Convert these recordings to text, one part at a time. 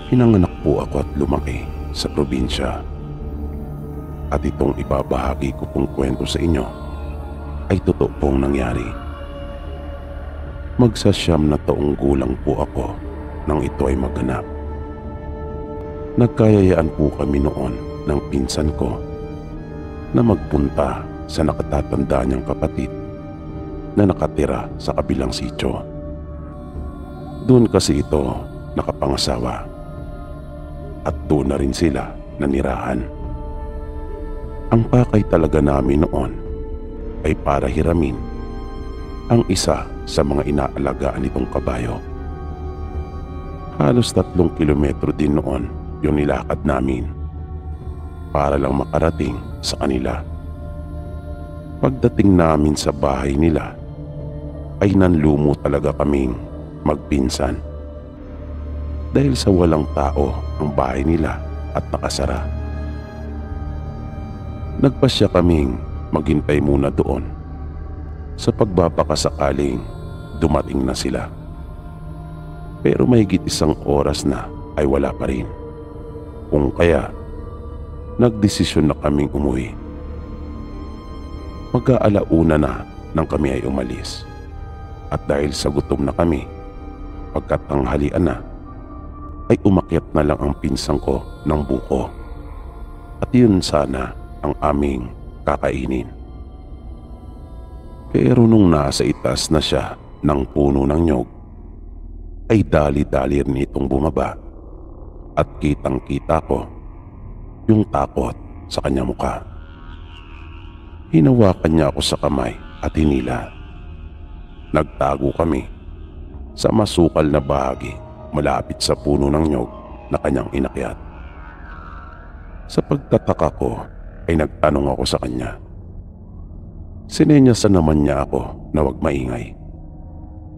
Ipinanganak po ako at lumaki sa probinsya. At itong ibabahagi ko pong kwento sa inyo ay totoo pong nangyari. Magsasyam na taong gulang po ako nang ito ay maganap. Nagkayayaan po kami noon ng pinsan ko na magpunta sa nakatatanda niyang kapatid na nakatira sa kabilang sitio. Doon kasi ito nakapangasawa at doon na rin sila nanirahan. Ang pakay talaga namin noon ay para hiramin ang isa sa mga inaalagaan nitong kabayo. Halos 3 kilometro din noon yung nilakad namin para lang makarating sa kanila. Pagdating namin sa bahay nila ay nanlumo talaga kaming magpinsan dahil sa walang tao ang bahay nila at nakasara. Nagpasya kaming maghintay muna doon sa pagbabakasakaling dumating na sila. Pero mahigit 1 oras na ay wala pa rin. Kung kaya, nagdesisyon na kaming umuwi. Mag-aalauna na nang kami ay umalis. At dahil sa gutom na kami, pagkatanghalian na, ay umakyat na lang ang pinsang ko ng buko. At yun sana ang aming kakainin. Pero nung nasa itas na siya ng puno ng nyog, ay dali-dali rin itong bumaba at kitang-kita ko yung takot sa kanyang mukha. Hinawakan niya ako sa kamay at hinila. Nagtago kami sa masukal na bahagi malapit sa puno ng nyog na kanyang inakyat. Sa pagtataka ko ay nagtanong ako sa kanya. Sinenyasan naman niya ako na huwag maingay.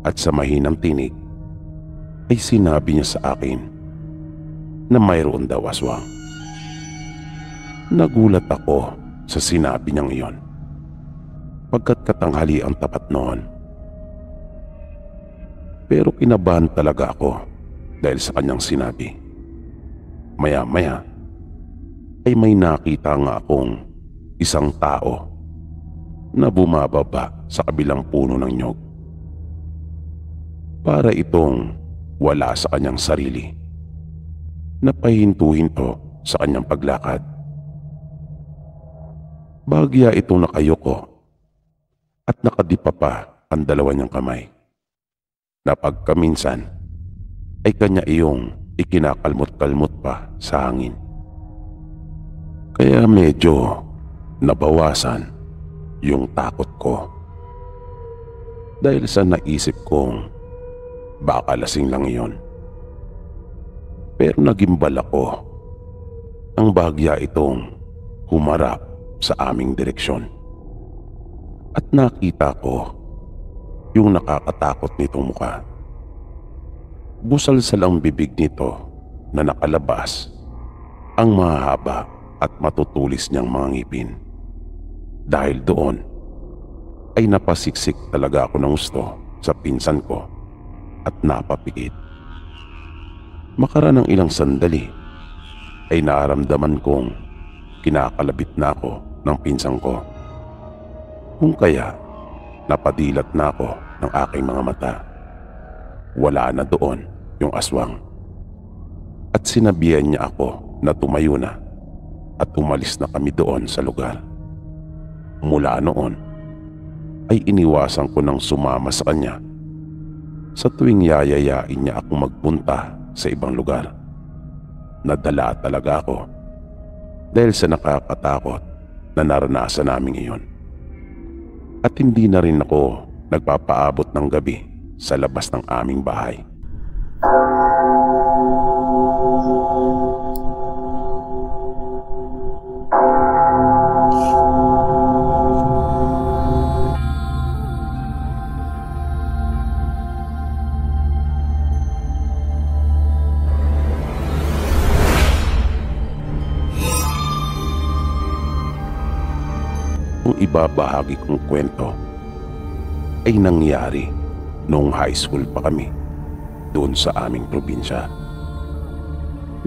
At sa mahinang tinig ay sinabi niya sa akin na mayroon daw aswang. Nagulat ako sa sinabi niyang iyon pagkat katanghali ang tapat noon. Pero kinabahan talaga ako dahil sa kanyang sinabi. Maya-maya ay may nakita nga akong isang tao na bumababa sa kabilang puno ng nyog. Para itong wala sa kanyang sarili. Napahinto-hinto sa kanyang paglakad. Bahagya itong nakayoko at nakadipa pa ang 2 niyang kamay. Na pagkaminsan ay kanya iyong ikinakalmot-kalmot pa sa hangin. Kaya medyo nabawasan yung takot ko. Dahil sa naisip kong baka lasing lang iyon. Pero nagimbal ako ang bahagya itong humarap sa aming direksyon. At nakita ko yung nakakatakot nitong mukha. Busalsal ang bibig nito na nakalabas ang mahaba at matutulis niyang mga ngipin. Dahil doon ay napasiksik talaga ako ng gusto sa pinsan ko at napapikit. Makaraan ng ilang sandali ay nararamdaman kong kinakalabit na ako ng pinsan ko. Kung kaya napadilat na ako ng aking mga mata. Wala na doon yung aswang. At sinabihan niya ako na tumayo na at umalis na kami doon sa lugar. Mula noon ay iniwasan ko nang sumama sa kanya sa tuwing yayayain niya akong magpunta sa ibang lugar. Nadala talaga ako dahil sa nakakatakot na naranasan namin iyon. At hindi na rin ako nagpapaabot ng gabi sa labas ng aming bahay. Kung ibabahagi kong kwento ay nangyari noong high school pa kami doon sa aming probinsya.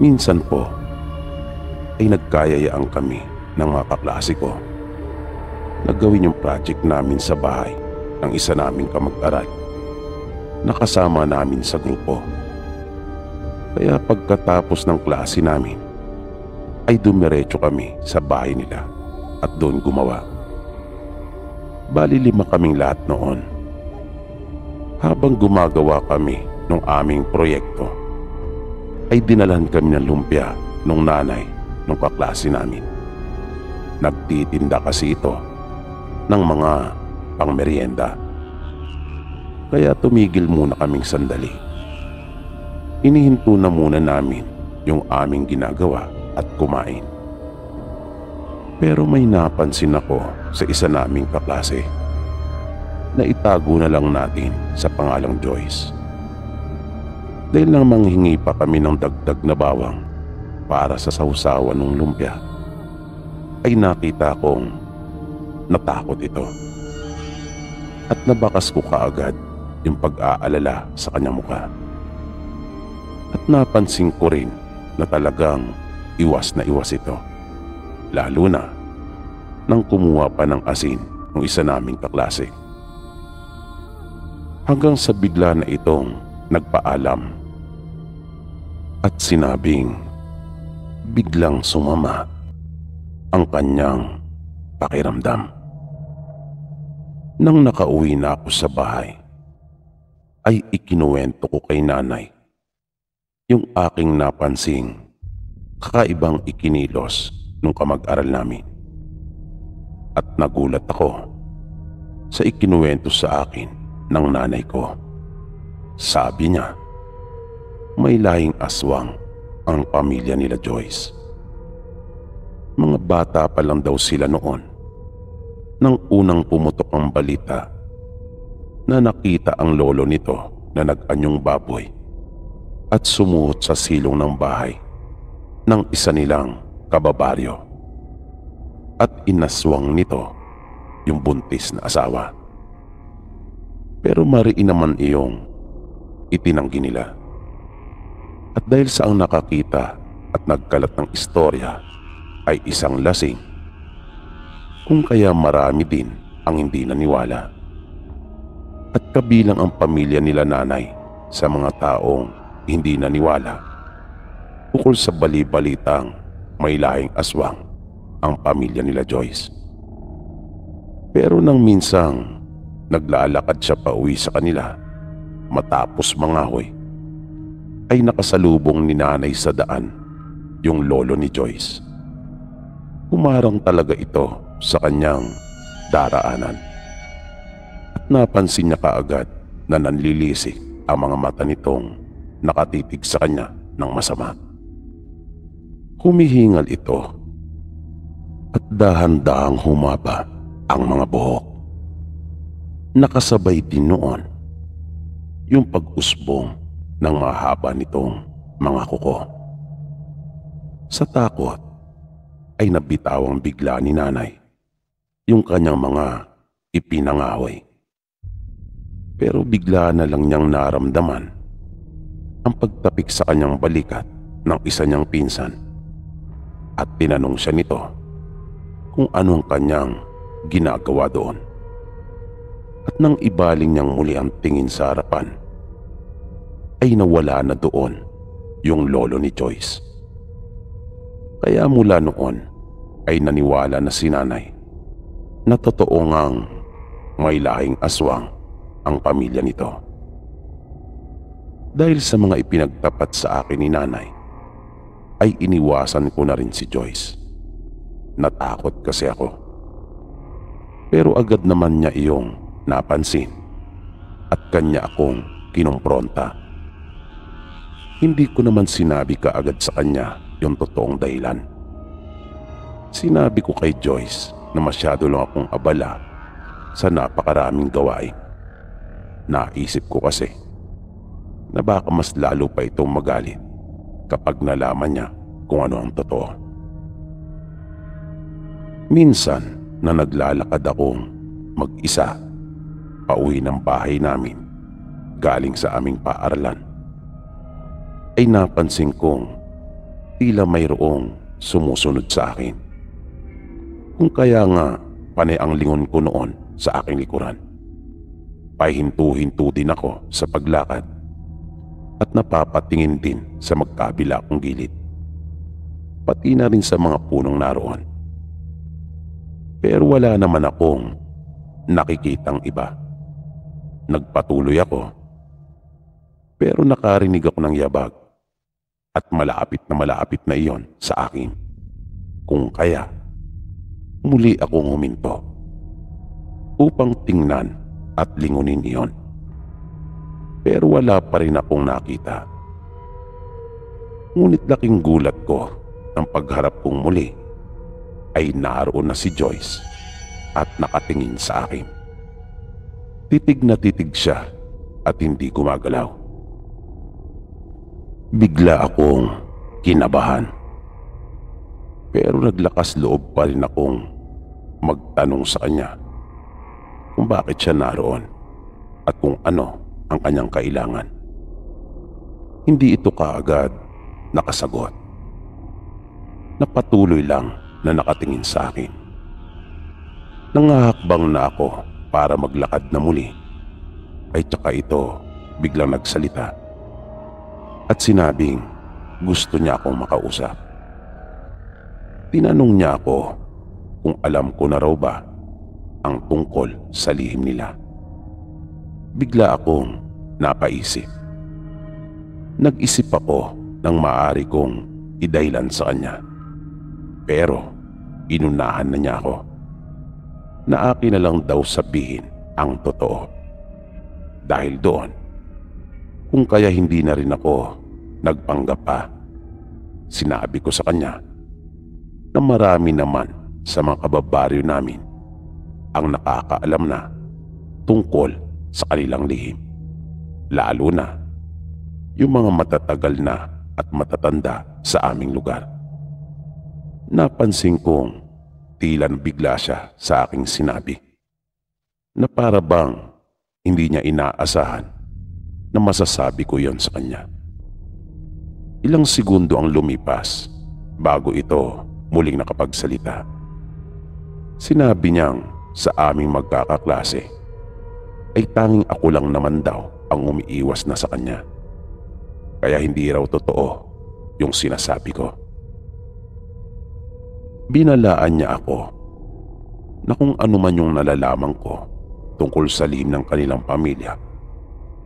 Minsan po ay nagkayayaan kami ng mga kaklase ko na gawin yung project namin sa bahay ng isa naming kamag-aral na kasama namin sa grupo. Kaya pagkatapos ng klase namin ay dumiretso kami sa bahay nila at doon gumawa. Bali 5 kaming lahat noon. Habang gumagawa kami ng aming proyekto ay dinalhan kami ng lumpia ng nanay ng kaklase namin. Nagtitinda kasi ito ng mga pangmeryenda. Kaya tumigil muna kaming sandali. Inihinto na muna namin yung aming ginagawa at kumain. Pero may napansin ako sa isa naming kaklase na itago na lang natin sa pangalang Joyce. Dahil nang manghingi pa kami ng dagdag na bawang para sa sausawan ng lumpia, ay nakita kong natakot ito. At nabakas ko kaagad yung pag-aalala sa kanyang mukha. At napansin ko rin na talagang iwas na iwas ito. Lalo na nang kumuha pa ng asin ng isa naming kaklase. Hanggang sa bigla na itong nagpaalam at sinabing biglang sumama ang kanyang pakiramdam. Nang nakauwi na ako sa bahay, ay ikinuwento ko kay nanay yung aking napansing kakaibang ikinilos nung kamag-aral namin. At nagulat ako sa ikinuwento sa akin ng nanay ko. Sabi niya, may lahing aswang ang pamilya nila Joyce. Mga bata pa lang daw sila noon nang unang pumutok ang balita na nakita ang lolo nito na nag-anyong baboy at sumuot sa silong ng bahay ng isa nilang kababaryo at inaswang nito yung buntis na asawa. Pero mariin naman iyong itinanggi nila. At dahil sa ang nakakita at nagkalat ng istorya ay isang lasing, kung kaya marami din ang hindi naniwala. At kabilang ang pamilya nila nanay sa mga taong hindi naniwala ukol sa bali-balitang may lahing aswang ang pamilya nila Joyce. Pero nang minsang naglalakad siya pa uwi sa kanila matapos mangahoy, ay nakasalubong ni nanay sa daan yung lolo ni Joyce. Humarang talaga ito sa kanyang daraanan. At napansin niya kaagad na nanlilisik ang mga mata nitong nakatitig sa kanya ng masama. Humihingal ito at dahan-dahang humaba ang mga buhok. Nakasabay din noon yung pag-usbong ng mahaba nitong mga kuko. Sa takot ay nabitawang bigla ni nanay yung kanyang mga ipinangahoy. Pero bigla na lang niyang naramdaman ang pagtapik sa kanyang balikat ng isa niyang pinsan at tinanong siya nito kung ano ang kanyang ginagawa doon. At nang ibaling niyang muli ang tingin sa harapan, ay nawala na doon yung lolo ni Joyce. Kaya mula noon ay naniwala na si nanay na totoo ngang may lahing aswang ang pamilya nito. Dahil sa mga ipinagtapat sa akin ni nanay, ay iniwasan ko na rin si Joyce. Natakot kasi ako. Pero agad naman niya iyong napansin at kanya akong kinumpronta. Hindi ko naman sinabi kaagad sa kanya yung totoong dahilan. Sinabi ko kay Joyce na masyado lang akong abala sa napakaraming gawain. Naisip ko kasi na baka mas lalo pa itong magalit kapag nalaman niya kung ano ang totoo. Minsan na naglalakad akong mag-isa pauwi ng bahay namin galing sa aming paaralan, ay napansin kong tila mayroong sumusunod sa akin. Kung kaya nga panay ang lingon ko noon sa aking likuran. Pahinto-hinto din ako sa paglakad at napapatingin din sa magkabila kong gilid. Pati na rin sa mga punong naroon. Pero wala naman akong nakikitang iba. Nagpatuloy ako. Pero nakarinig ako ng yabag at malapit na iyon sa akin. Kung kaya, muli akong huminto upang tingnan at lingunin iyon. Pero wala pa rin akong nakita. Ngunit laking gulat ko ang pagharap kong muli ay naroon na si Joyce at nakatingin sa akin. Titig na titig siya at hindi gumagalaw. Bigla akong kinabahan. Pero naglakas loob pa rin akong magtanong sa kanya kung bakit siya naroon at kung ano ang kanyang kailangan. Hindi ito kaagad nakasagot. Napatuloy lang na nakatingin sa akin. Nangahakbang na ako para maglakad na muli, ay tsaka ito biglang nagsalita at sinabing gusto niya akong makausap. Tinanong niya ako kung alam ko na raw ba ang tungkol sa lihim nila. Bigla akong napaisip. Nag-isip ako ng maaari kong idaylan sa kanya. Pero inunahan na niya ako na akin na lang daw sabihin ang totoo. Dahil doon, kung kaya hindi na rin ako nagpanggap pa, sinabi ko sa kanya na marami naman sa mga kababaryo namin ang nakakaalam na tungkol sa kanilang lihim. Lalo na yung mga matatagal na at matatanda sa aming lugar. Napansin kong tila bigla siya sa aking sinabi na para bang hindi niya inaasahan na masasabi ko yon sa kanya. Ilang segundo ang lumipas bago ito muling nakapagsalita. Sinabi niyang sa aming magkakaklase ay tanging ako lang naman daw ang umiiwas na sa kanya. Kaya hindi raw totoo yung sinasabi ko. Binalaan niya ako na kung ano man yung nalalaman ko tungkol sa lihim ng kanilang pamilya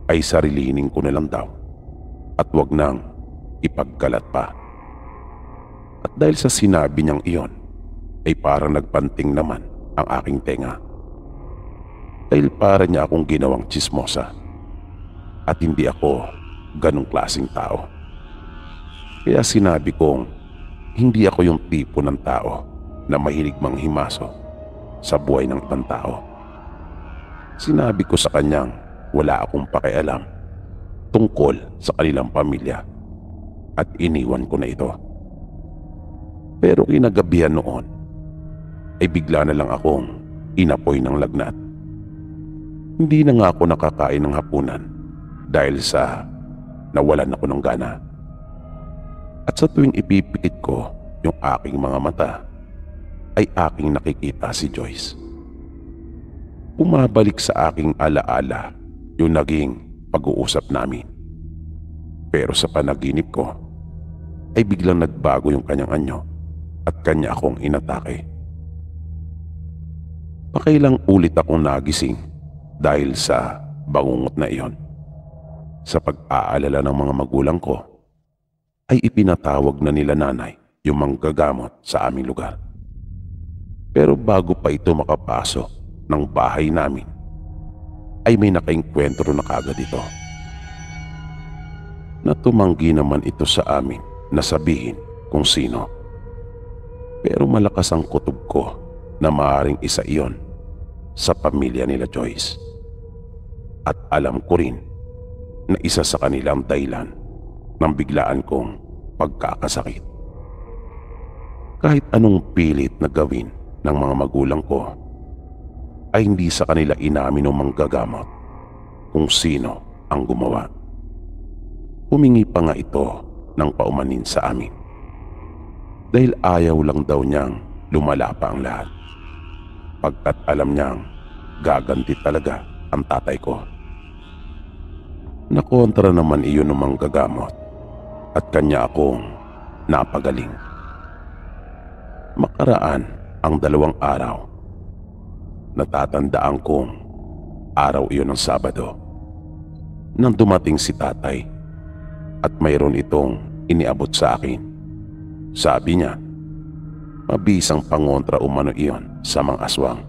ay sarilinin ko na lang daw at wag nang ipagkalat pa. At dahil sa sinabi niyang iyon ay parang nagpanting naman ang aking tenga. Dahil para niya akong ginawang tsismosa at hindi ako ganong klaseng tao. Kaya sinabi kong hindi ako yung tipo ng tao na mahilig manghimaso sa buhay ng ibang tao. Sinabi ko sa kanyang wala akong pakialam tungkol sa kanilang pamilya at iniwan ko na ito. Pero kinagabihan noon ay bigla na lang akong inapoy ng lagnat. Hindi na nga ako nakakain ng hapunan dahil sa nawalan ako ng gana. At sa tuwing ipipikit ko yung aking mga mata, ay aking nakikita si Joyce. Umabalik sa aking alaala yung naging pag-uusap namin. Pero sa panaginip ko, ay biglang nagbago yung kanyang anyo at kanya akong inatake. Pakailang ulit akong nagising dahil sa bangungot na iyon. Sa pag-aalala ng mga magulang ko, ay ipinatawag na nila nanay yung manggagamot sa aming lugar. Pero bago pa ito makapasok ng bahay namin, ay may nakaengkwentro na kagad ito. Natumanggi naman ito sa amin na sabihin kung sino. Pero malakas ang kutob ko na maaaring isa iyon sa pamilya nila Joyce. At alam ko rin na isa sa kanilang dahilan ng biglaan kong pagkakasakit. Kahit anong pilit na gawin ng mga magulang ko, ay hindi sa kanila inamin ng manggagamot kung sino ang gumawa. Humingi pa nga ito ng paumanin sa amin dahil ayaw lang daw niyang lumala pa ang lahat. Pagkat alam niyang gaganti talaga ang tatay ko. Nakontra naman iyon ng manggagamot at kanya akong napagaling. Makaraan ang 2 araw. Natatandaan kong araw iyon ng Sabado nang dumating si tatay at mayroon itong iniabot sa akin. Sabi niya, mabisang pangontra umano iyon sa mga aswang.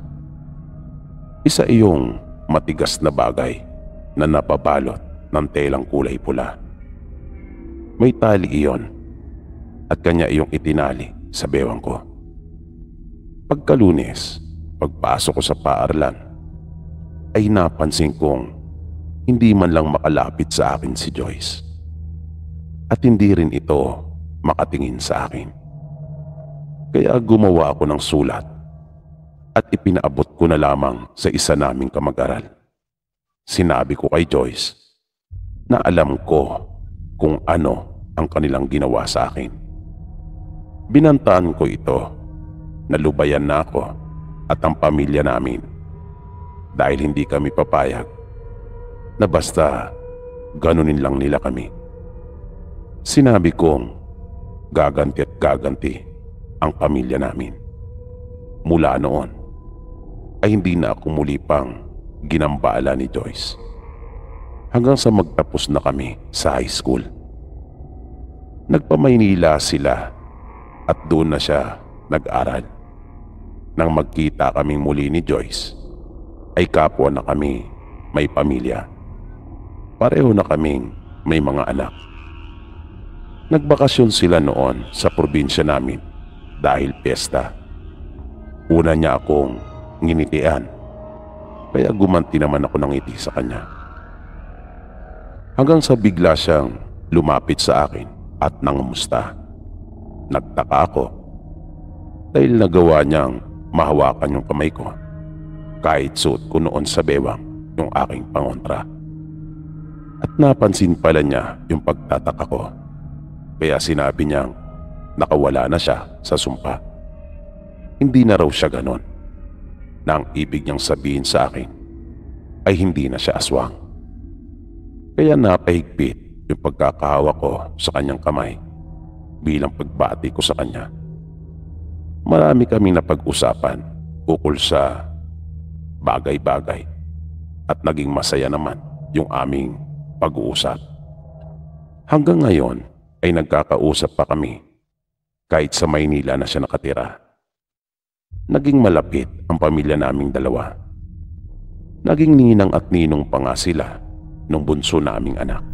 Isa iyong matigas na bagay na napabalot ng telang kulay pula. May tali iyon at kanya iyong itinali sa bewang ko. Pagka-Lunes, pagpasok ko sa paaralan, ay napansin kong hindi man lang makalapit sa akin si Joyce. At hindi rin ito makatingin sa akin. Kaya gumawa ako ng sulat at ipinaabot ko na lamang sa isa naming kamag-aral. Sinabi ko kay Joyce na alam ko kung ano ang kanilang ginawa sa akin. Binantaan ko ito na lubayan na ako at ang pamilya namin dahil hindi kami papayag na basta ganunin lang nila kami. Sinabi kong gaganti at gaganti ang pamilya namin. Mula noon ay hindi na ako muli pang ginambala ni Joyce hanggang sa magtapos na kami sa high school. Nagpa-Maynila sila at doon na siya nag-aral. Nang magkita kaming muli ni Joyce ay kapwa na kami may pamilya. Pareho na kaming may mga anak. Nagbakasyon sila noon sa probinsya namin dahil piyesta. Una niya akong nginitian, kaya gumanti naman ako ng ngiti sa kanya. Hanggang sa bigla siyang lumapit sa akin at nangumusta. Nagtaka ako dahil nagawa niyang mahawakan yung kamay ko kahit suot ko noon sa bewang yung aking pangontra. At napansin pala niya yung pagtataka ko. Kaya sinabi niyang nakawala na siya sa sumpa. Hindi na raw siya ganon, na ang ibig niyang sabihin sa akin ay hindi na siya aswang. Kaya napahigpit yung pagkakahawak ko sa kanyang kamay bilang pagbati ko sa kanya. Marami kaming napag-usapan ukol sa bagay-bagay at naging masaya naman yung aming pag-uusap. Hanggang ngayon ay nagkakausap pa kami kahit sa Maynila na siya nakatira. Naging malapit ang pamilya naming dalawa. Naging ninang at ninong pa nga sila nung bunso naming anak.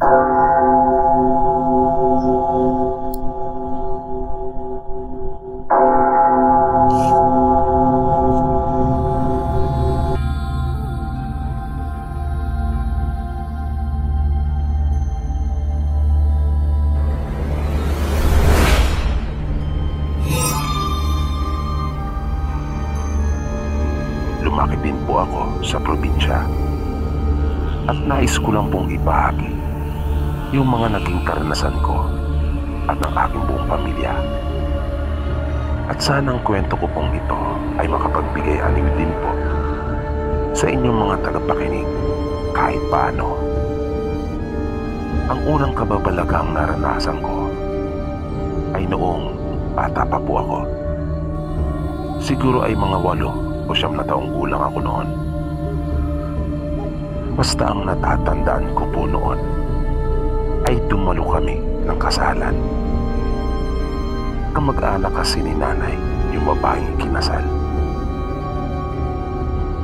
Lumaki din po ako sa probinsya at nais ko lang pong ibahagi yung mga naging karanasan ko at ng aking buong pamilya. At sana ang kwento ko pong ito ay makapagbigay aliw din po sa inyong mga tagapakinig kahit paano. Ang unang kababalagang naranasan ko ay noong bata pa po ako. Siguro ay mga 8 o 9 na taong gulang ako noon. Basta ang natatandaan ko po noon ay dumalo kami ng kasalan. Kamag-anak kasi ni nanay yung babaeng kinasal.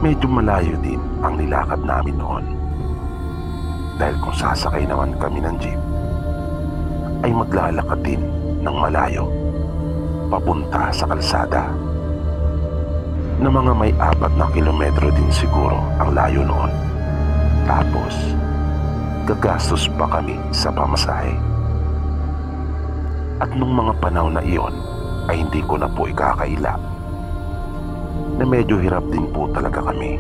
Medyo malayo din ang nilakad namin noon. Dahil kung sasakay naman kami ng jeep, ay maglalakad din ng malayo papunta sa kalsada na mga may 4 na kilometro din siguro ang layo noon. Tapos gagastos pa kami sa pamasahe. At nung mga panahon na iyon ay hindi ko na po ikakaila na medyo hirap din po talaga kami.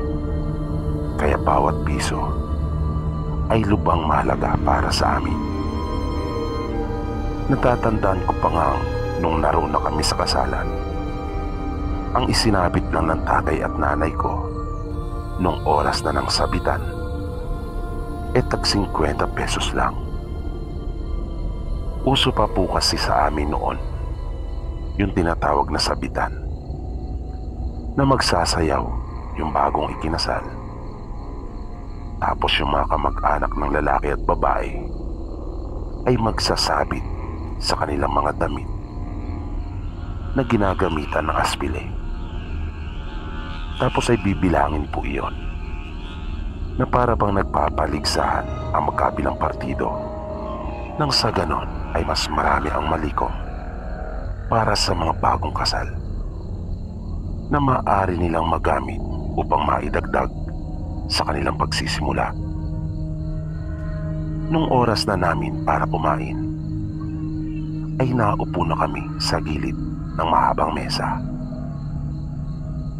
Kaya bawat piso ay lubang mahalaga para sa amin. Natatandaan ko pa nga nung naroon na kami sa kasalan. Ang isinabit lang ng tatay at nanay ko nung oras na ng sabitan tag 50 pesos lang. Uso pa po kasi sa amin noon yung tinatawag na sabitan, na magsasayaw yung bagong ikinasal. Tapos yung mga kamag-anak ng lalaki at babae ay magsasabit sa kanilang mga damit na ginagamitan ng aspile. Tapos ay bibilangin po iyon, na para bang nagpapaligsahan ang magkabilang partido, nang sa ganon ay mas marami ang malikom para sa mga bagong kasal na maaari nilang magamit upang maidagdag sa kanilang pagsisimula. Nung oras na namin para kumain, ay naupo na kami sa gilid ng mahabang mesa.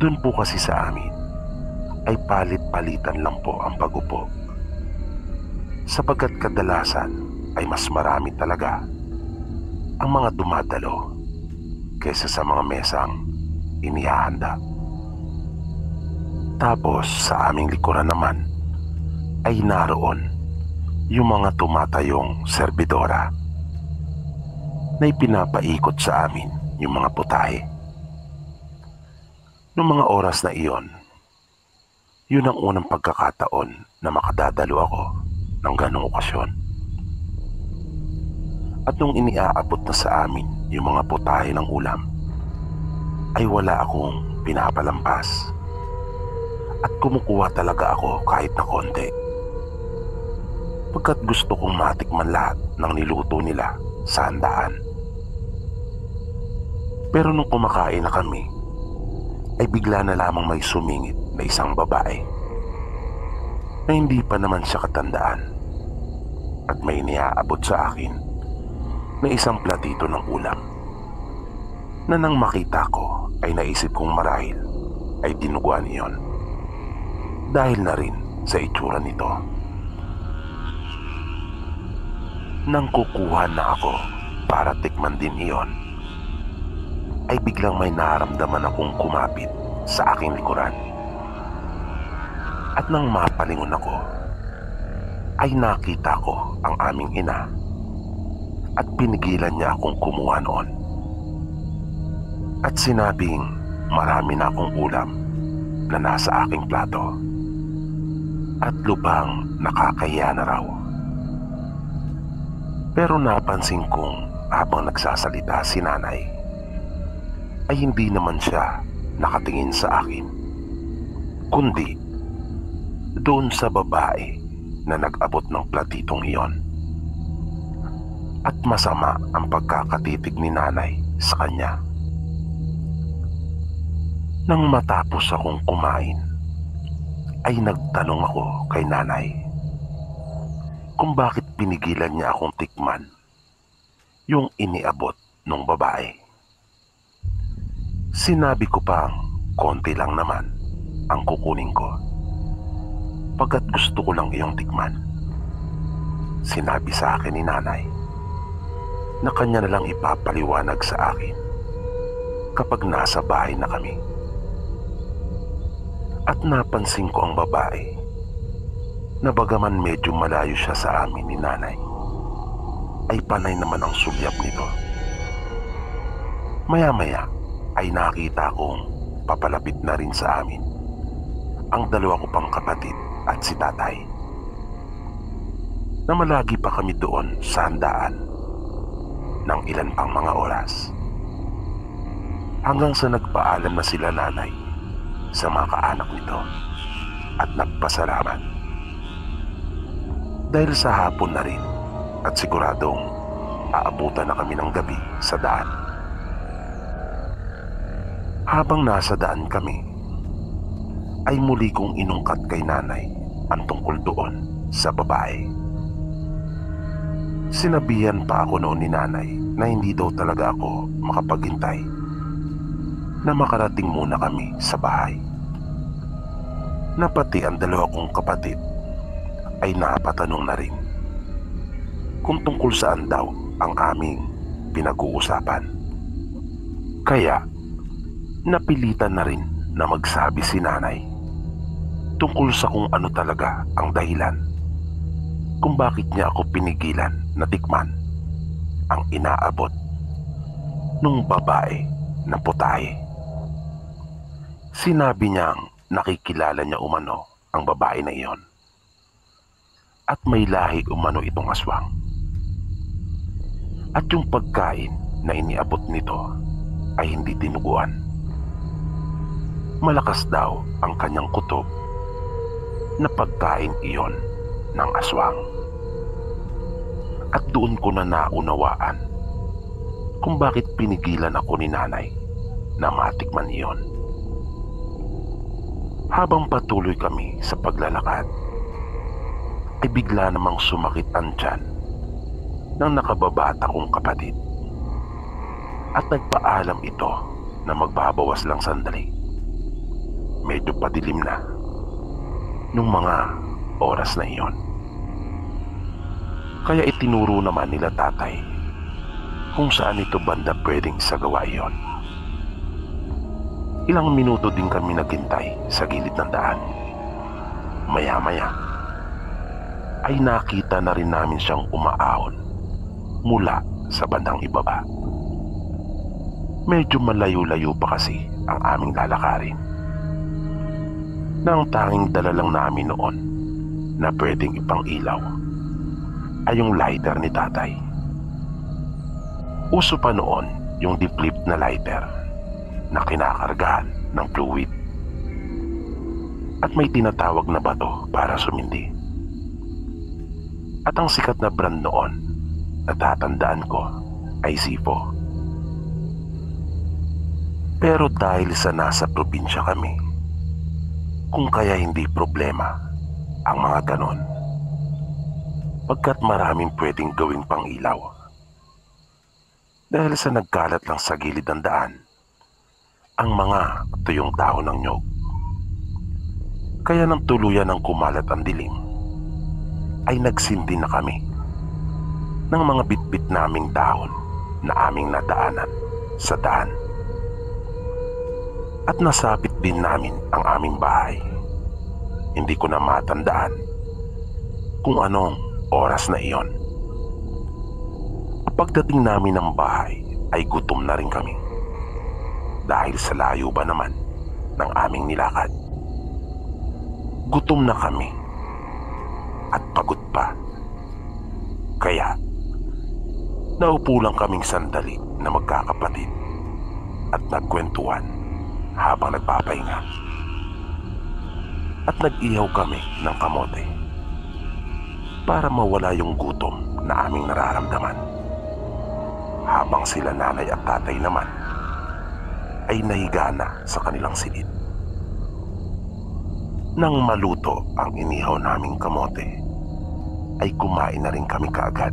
Doon po kasi sa amin ay palit-palitan lang po ang pag-upo, sapagkat kadalasan ay mas marami talaga ang mga dumadalo kaysa sa mga mesang inihahanda. Tapos sa aming likuran naman ay naroon yung mga tumatayong serbidora na ipinapaikot sa amin yung mga putahe. Noong mga oras na iyon, yun ang unang pagkakataon na makadadalo ako ng ganong okasyon. At nung iniaabot na sa amin yung mga putahe ng ulam, ay wala akong pinapalampas. At kumukuha talaga ako kahit na konti, pagkat gusto kong matikman lahat ng niluto nila sa handaan. Pero nung kumakain na kami, ay bigla na lamang may sumingit na isang babae na hindi pa naman siya katandaan, at may iniaabot sa akin na isang platito ng ulam na nang makita ko ay naisip kong marahil ay dinuguan iyon, dahil na rin sa itsura nito. Nang kukuha na ako para tikman din iyon, ay biglang may naramdaman akong kumapit sa aking likuran. At nang mapalingon ako, ay nakita ko ang aming ina at pinigilan niya akong kumuha noon. At sinabing marami na akong ulam na nasa aking plato at lubhang nakakahiya na raw. Pero napansin kong habang nagsasalita si nanay ay hindi naman siya nakatingin sa akin, kundi doon sa babae na nag-abot ng platitong iyon. At masama ang pagkakatitig ni nanay sa kanya. Nang matapos akong kumain, ay nagtanong ako kay nanay kung bakit pinigilan niya akong tikman yung iniabot ng babae. Sinabi ko pang konti lang naman ang kukunin ko, pagkat gusto ko lang iyong tikman. Sinabi sa akin ni nanay na kanya na lang ipapaliwanag sa akin kapag nasa bahay na kami. At napansin ko ang babae na bagaman medyo malayo siya sa amin ni nanay, ay panay naman ang sulyap nito. Maya-maya ay nakita kong papalapit na rin sa amin ang dalawa ko pang kapatid at si tatay, na malagi pa kami doon sa handaan ng ilan pang mga oras, hanggang sa nagpaalam na sila nanay sa mga kaanak nito at nagpasalamat. Dahil sa hapon na rin at siguradong aabutan na kami ng gabi sa daan. Habang nasa daan kami, ay muli kong inungkat kay nanay ang tungkol doon sa babae. Sinabihan pa ako noon ni nanay na hindi daw talaga ako makapaghintay, na makarating muna kami sa bahay, na pati ang dalawa kong kapatid ay napatanong na rin kung tungkol saan daw ang aming pinag-uusapan. Kaya napilitan na rin na magsabi si nanay tungkol sa kung ano talaga ang dahilan kung bakit niya ako pinigilan na tikman ang inaabot nung babae na putahe. Sinabi niyang nakikilala niya umano ang babae na iyon at may lahi umano itong aswang. At yung pagkain na iniabot nito ay hindi tinuguan. Malakas daw ang kanyang kutob na pagkain iyon ng aswang. At doon ko na naunawaan kung bakit pinigilan ako ni nanay na matikman iyon. Habang patuloy kami sa paglalakad, ay bigla namang sumakit ang tiyan ng nakababata kong kapatid. At nagpaalam ito na magbabawas lang sandali. Medyo padilim na nung mga oras na iyon. Kaya itinuro naman nila tatay kung saan ito banda pwedeng isagawa iyon. Ilang minuto din kami naghintay sa gilid ng daan. Maya-maya ay nakita na rin namin siyang umaahon mula sa bandang ibaba. Medyo malayo-layo pa kasi ang aming lalakarin. Nang tanging dala lang namin noon na pwedeng ipang ilaw ay yung lighter ni tatay. Uso pa noon yung deep-lip na lighter na kinakargahan ng fluid at may tinatawag na bato para sumindi. At ang sikat na brand noon na tatandaan ko ay Zippo. Pero dahil sa nasa probinsya kami, kung kaya hindi problema ang mga ganon, pagkat maraming pwedeng gawing pang ilaw. Dahil sa nagkalat lang sa gilid ng daan ang mga tuyong dahon ng nyog. Kaya nang tuluyan ng kumalat ang dilim, ay nagsindi na kami ng mga bitbit naming dahon na aming nadaanan sa daan. At nasapit din namin ang aming bahay. Hindi ko na matandaan kung anong oras na iyon. Pagdating namin ng bahay ay gutom na rin kami dahil sa layo ba naman ng aming nilakad. Gutom na kami at pagod pa. Kaya naupo lang kaming sandali na magkakapatid at nagkwentuhan habang nagpapahinga. At nag-ihaw kami ng kamote para mawala yung gutom na aming nararamdaman. Habang sila nanay at tatay naman ay nahiga na sa kanilang silid. Nang maluto ang inihaw naming kamote, ay kumain na rin kami kaagad.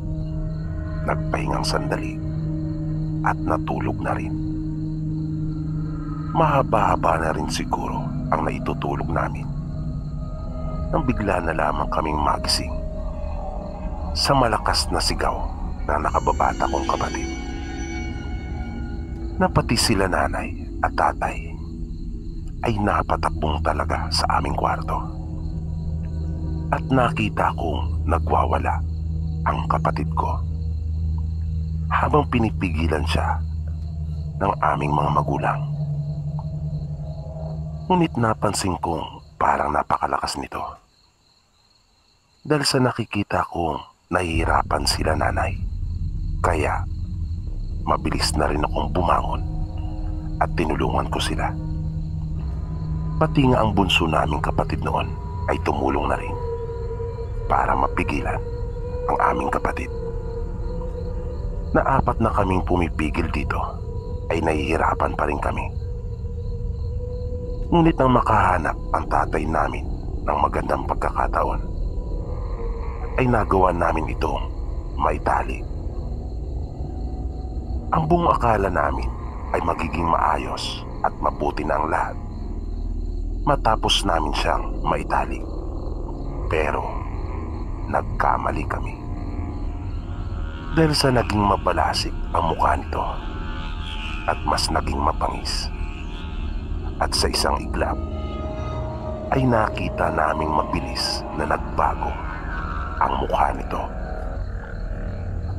Nagpahingang sandali at natulog na rin. Mahaba-haba na rin siguro ang naitutulog namin nang bigla na lamang kaming magising sa malakas na sigaw ng nakababata kong kapatid. Na pati sila nanay at tatay ay napatakbong talaga sa aming kwarto. At nakita kong nagwawala ang kapatid ko habang pinipigilan siya ng aming mga magulang. Ngunit napansin kong parang napakalakas nito. Dahil sa nakikita kong nahihirapan sila nanay. Kaya mabilis na rin akong bumangon at tinulungan ko sila. Pati nga ang bunso naming kapatid noon ay tumulong na rin para mapigilan ang aming kapatid. Na apat na kaming pumipigil dito ay nahihirapan pa rin kami. Ngunit nang makahanap ang tatay namin ng magandang pagkakataon, ay nagawa namin itong maitali. Ang buong akala namin ay magiging maayos at mabuti na ang lahat matapos namin siyang maitali. Pero nagkamali kami. Dahil sa naging mabalasik ang mukha nito at mas naging mapangis. At sa isang iglap ay nakita naming mabilis na nagbago ang mukha nito.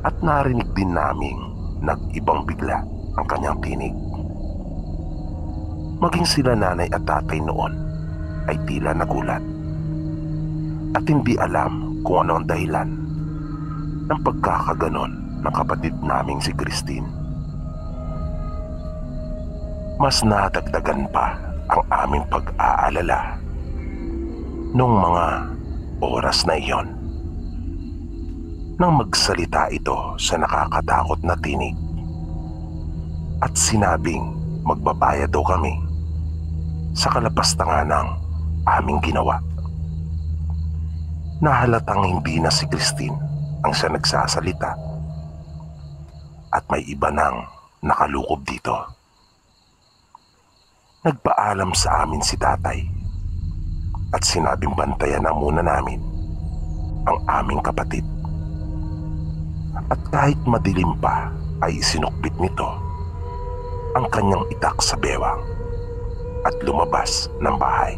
At narinig din naming nag-ibang bigla ang kanyang tinig. Maging sila nanay at tatay noon ay tila nagulat at hindi alam kung ano ang dahilan ng pagkakaganon ng kapatid naming si Christine. Mas nadagdagan pa ang aming pag-aalala nung mga oras na iyon nang magsalita ito sa nakakatakot na tinig at sinabing magbabayad daw kami sa kalapastangan ng aming ginawa. Nahalatang hindi na si Christine ang siya nagsasalita at may iba nang nakalukob dito. Nagpaalam sa amin si tatay at sinabing bantayan na muna namin ang aming kapatid. At kahit madilim pa ay isinukbit nito ang kanyang itak sa bewang at lumabas ng bahay.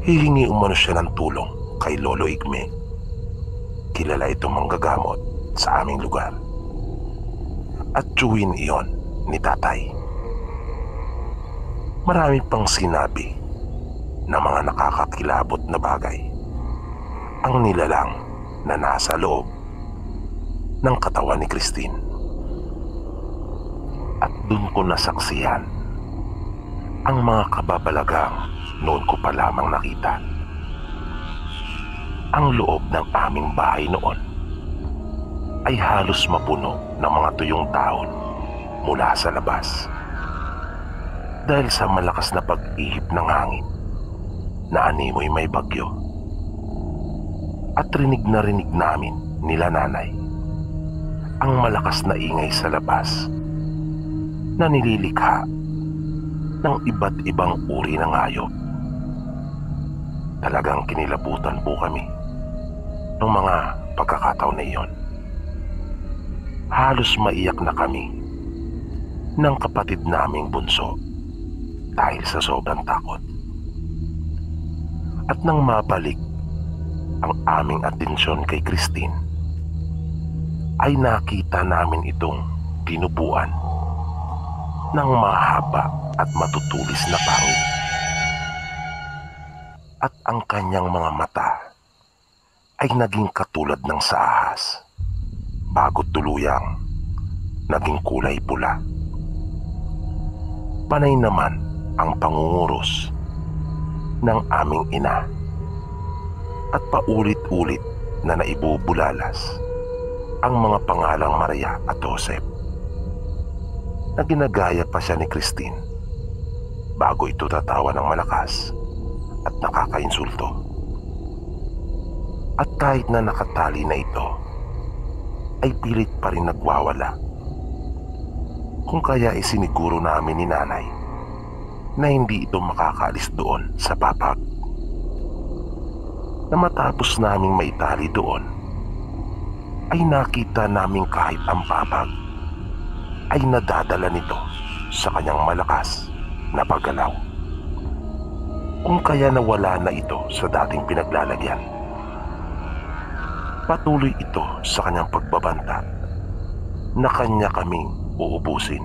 Hihingi umano siya ng tulong kay Lolo Igme. Kilala itong manggagamot sa aming lugar. At tiyuhin iyon ni tatay. Marami pang sinabi na mga nakakakilabot na bagay ang nilalang na nasa loob ng katawan ni Christine. At dun ko nasaksihan ang mga kababalagang noon ko pa lamang nakita. Ang loob ng aming bahay noon ay halos mapuno ng mga tuyong taon mula sa labas dahil sa malakas na pag-ihip ng hangin na animoy may bagyo. At rinig namin nila nanay ang malakas na ingay sa labas na nililikha ng iba't ibang uri ng hayop. Talagang kinilabutan po kami ng mga pagkakataon na iyon. Halos maiyak na kami ng kapatid naming bunso dahil sa sobrang takot. At nang mabalik ang aming atensyon kay Christine, ay nakita namin itong tinubuan ng mahaba at matutulis na pangil. At ang kanyang mga mata ay naging katulad ng sa ahas bago tuluyang naging kulay pula. Panay naman ang pangunguros ng aming ina at paulit-ulit na naibubulalas ang mga pangalang Maria at Joseph na ginagaya pa siya ni Christine bago ito tatawa ng malakas at nakakainsulto. At kahit na nakatali na ito ay pilit pa rin nagwawala. Kung kaya isiniguro namin ni nanay na hindi ito makakaalis doon sa papag. Na matapos naming maitali doon ay nakita namin kahit ang papag ay nadadala nito sa kanyang malakas na paggalaw. Kung kaya nawala na ito sa dating pinaglalagyan. Patuloy ito sa kanyang pagbabanta na kanya kaming uubusin.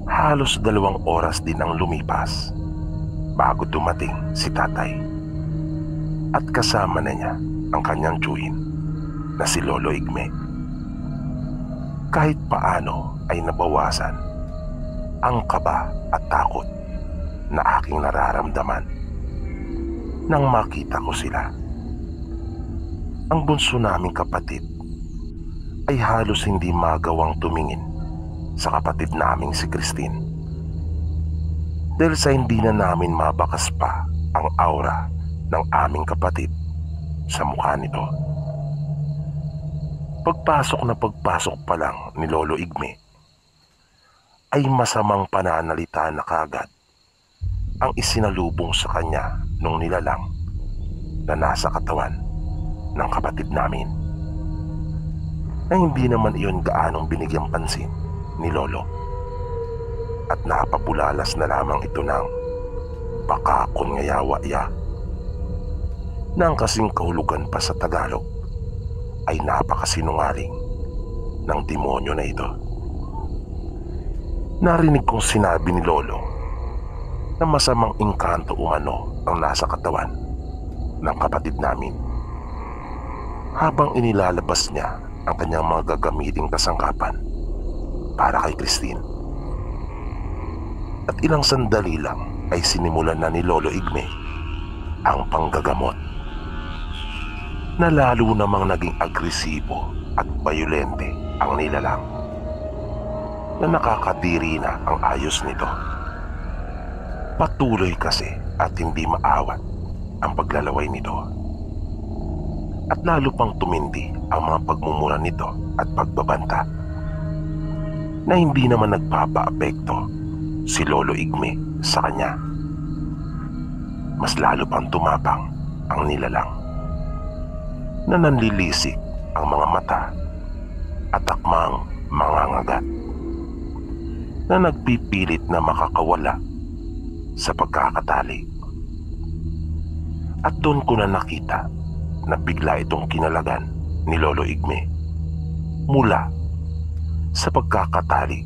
Halos 2 oras din ang lumipas bago dumating si tatay at kasama na niya ang kanyang tiyuhin na si Lolo Igme. Kahit paano ay nabawasan ang kaba at takot na aking nararamdaman nang makita ko sila. Ang bunso naming kapatid ay halos hindi magawang tumingin sa kapatid naming si Christine dahil sa hindi na namin mabakas pa ang aura ng aming kapatid sa mukha nito. Pagpasok pa lang ni Lolo Igme ay masamang pananalita na kagad ang isinalubong sa kanya nung nilalang na nasa katawan ng kapatid namin, na hindi naman iyon gaanong binigyang pansin ni Lolo. At napabulalas na lamang ito ng baka kon ngayawa ya. Nang kasing kahulugan pa sa Tagalog ay napakasinungaling ng demonyo na ito. Narinig kong sinabi ni Lolo na masamang engkanto umano ang nasa katawan ng kapatid namin habang inilalabas niya ang kanyang mga gagamiting kasangkapan para kay Christine. At ilang sandali lang ay sinimulan na ni Lolo Igme ang panggagamot, na lalo namang naging agresibo at bayolente ang nilalang, na nakakadiri na ang ayos nito. Patuloy kasi at hindi maawat ang paglalaway nito, at lalo pang tumindi ang mga pagmumura nito at pagbabanta, na hindi naman nagpapaapekto si Lolo Igme sa kanya. Mas lalo pang tumapang ang nilalang, na nanlilisik ang mga mata at akmang mangangagat, na nagpipilit na makakawala sa pagkakatali. At doon ko na nakita na bigla itong kinalagan ni Lolo Igme mula sa pagkakatali,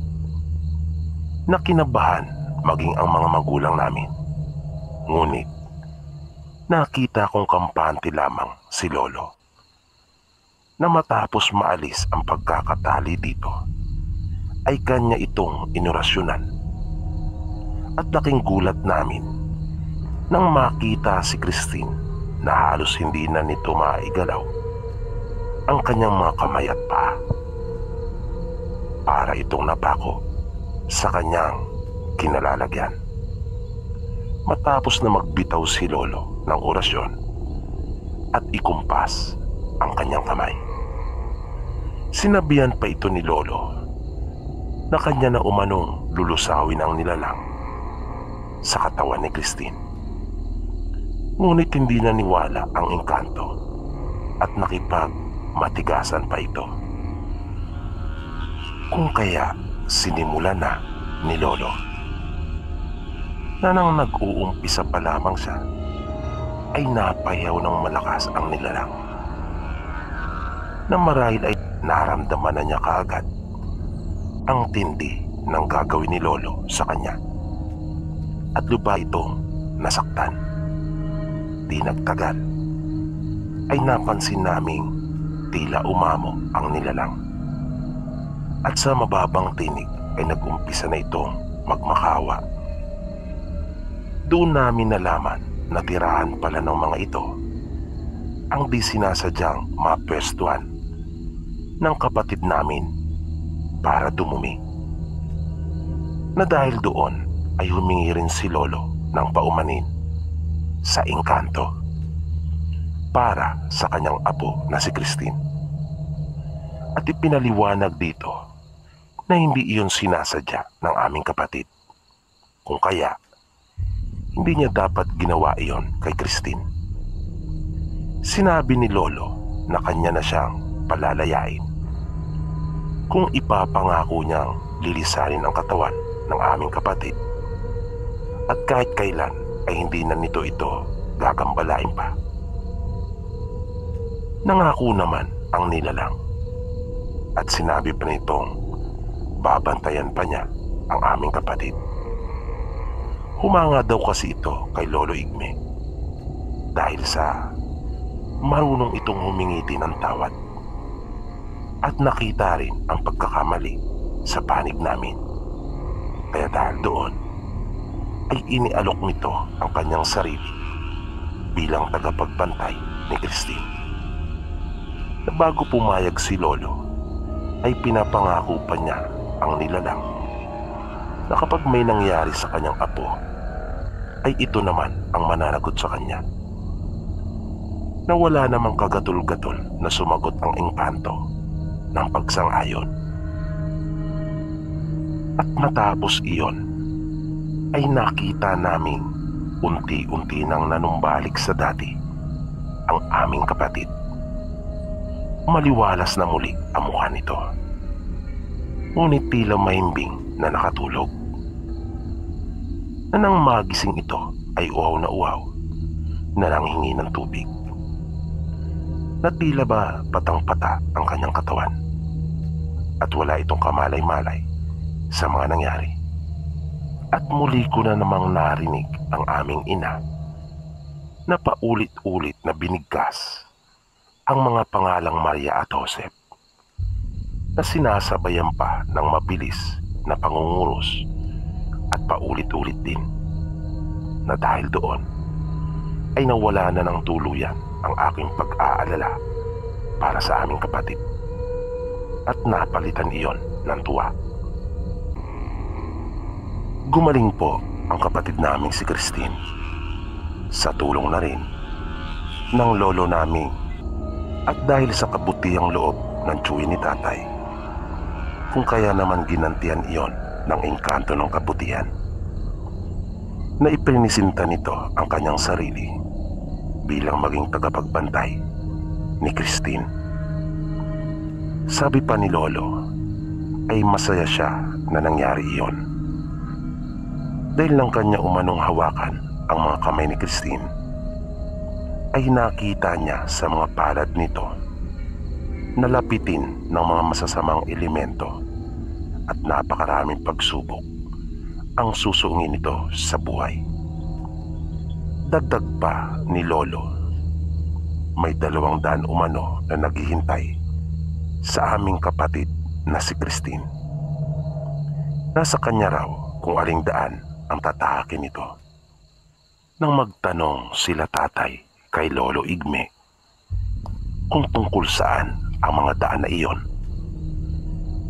na kinabahan maging ang mga magulang namin. Ngunit nakita kong kampante lamang si Lolo, na matapos maalis ang pagkakatali dito ay kanya itong inorasyonan. At laking gulat namin nang makita si Christine na halos hindi na nito maigalaw ang kanyang mga kamay at paa. Para itong napako sa kanyang kinalalagyan. Matapos na magbitaw si Lolo ng orasyon at ikumpas ang kanyang kamay, sinabihan pa ito ni Lolo na kanya na umanong lulusawin ang nilalang sa katawan ni Christine. Ngunit hindi naniwala ang engkanto at nakipagmatigasan pa ito. Kung kaya sinimulan na ni Lolo, na nang nag-uumpisa pa lamang siya ay napayaw ng malakas ang nilalang, na marahil ay naramdaman na niya kaagad ang tindi ng gagawin ni Lolo sa kanya, at luba itong nasaktan. Di nagtagal ay napansin naming tila umamo ang nilalang, at sa mababang tinig ay nag-umpisa na itong magmakawa. Doon namin nalaman na tirahan pala ng mga ito ang di sinasadyang mapwestuhan ng kapatid namin para dumumi, na dahil doon ay humingi rin si Lolo ng paumanin sa engkanto para sa kanyang apo na si Christine. At ipinaliwanag dito na hindi iyon sinasadya ng aming kapatid, kung kaya hindi niya dapat ginawa iyon kay Christine. Sinabi ni Lolo na kanya na siyang palalayain kung ipapangako niyang lilisanin ang katawan ng aming kapatid, at kahit kailan ay hindi na nito ito gagambalain pa. Nangako naman ang nilalang, at sinabi pa nitong babantayan pa niya ang aming kapatid. Humanga daw kasi ito kay Lolo Igme dahil sa marunong itong humingiti ng tawad, at nakita rin ang pagkakamali sa panig namin. Kaya dahil doon ay inialok nito ang kanyang sarili bilang tagapagbantay ni Christine, na bago pumayag si Lolo ay pinapangako pa niya ang nilalang na kapag may nangyari sa kanyang apo ay ito naman ang mananagot sa kanya, na wala namang kagatol-gatol na sumagot ang engkanto ng pagsang-ayon. At matapos iyon ay nakita naming unti-unti nang nanumbalik sa dati ang aming kapatid. Maliwalas na muli ang mukha nito, ngunit tila mahimbing na nakatulog. Na nang magising ito ay uhaw na nanghingi ng tubig. Na tila ba patang-pata ang kanyang katawan at wala itong kamalay-malay sa mga nangyari. At muli ko na namang narinig ang aming ina na paulit-ulit na binigkas ang mga pangalang Maria at Josep na sinasabayan pa ng mabilis na pangunguros at paulit-ulit din na dahil doon ay nawala na ng tuluyan ang aking pag-aalala para sa aming kapatid at napalitan iyon ng tuwa. Gumaling po ang kapatid naming si Christine sa tulong na rin ng lolo namin at dahil sa kabutihang loob ng tsuwi ni tatay, kung kaya naman ginantian iyon ng engkanto ng kabutihan na iprinisinta nito ang kanyang sarili bilang maging tagapagbantay ni Christine. Sabi pa ni lolo ay masaya siya na nangyari iyon dahil lang kanya umanong hawakan ang mga kamay ni Christine ay nakita niya sa mga palad nito na lapitin ng mga masasamang elemento at napakaraming pagsubok ang susungin nito sa buhay. Dagdag pa ni lolo, may 200 umano na naghihintay sa aming kapatid na si Christine. Nasa kanya raw kung aling daan ang tatahakin nito. Nang magtanong sila tatay kay Lolo Igme kung tungkol saan ang mga daan na iyon,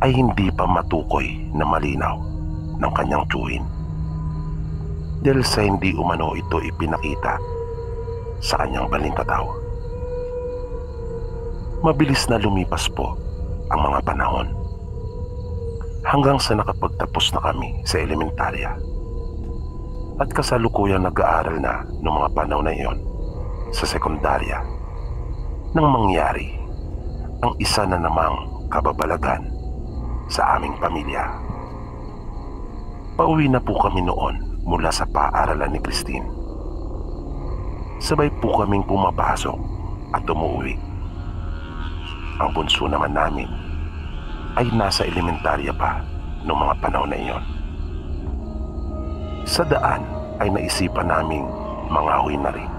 ay hindi pa matukoy na malinaw ng kanyang tsuhin dahil sa hindi umano ito ipinakita sa kanyang balintataw. Mabilis na lumipas po ang mga panahon hanggang sa nakapagtapos na kami sa elementarya at kasalukuyang nag-aaral na noong mga panahon na iyon sa sekundarya nang mangyari ang isa na namang kababalagan sa aming pamilya. Pauwi na po kami noon mula sa paaralan ni Christine. Sabay po kaming pumapasok at umuwi. Ang bunso naman namin ay nasa elementarya pa noong mga panahon na iyon. Sa daan ay naisipan naming mangahoy na rin.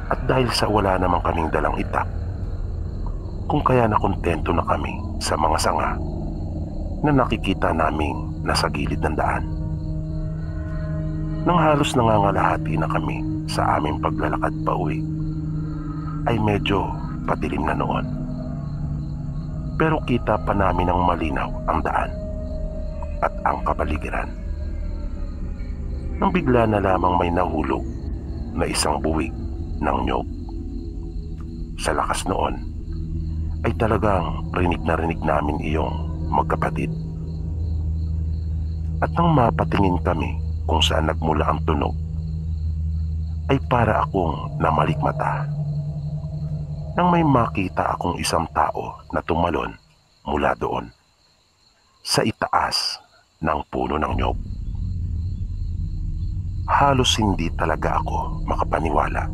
At dahil sa wala namang kaming dalang itak, kung kaya nakontento na kami sa mga sanga na nakikita naming nasa gilid ng daan. Nang halos nangangalahati na kami sa aming paglalakad pa uwi, ay medyo patilim na noon. Pero kita pa namin ng malinaw ang daan at ang kapaligiran. Nang bigla na lamang may nahulog na isang buwig ng nyog. Sa lakas noon ay talagang rinig na rinig namin iyong magkapatid. At nang mapatingin kami kung saan nagmula ang tunog, ay para akong namalikmata nang may makita akong isang tao na tumalon mula doon sa itaas ng puno ng nyog. Halos hindi talaga ako makapaniwala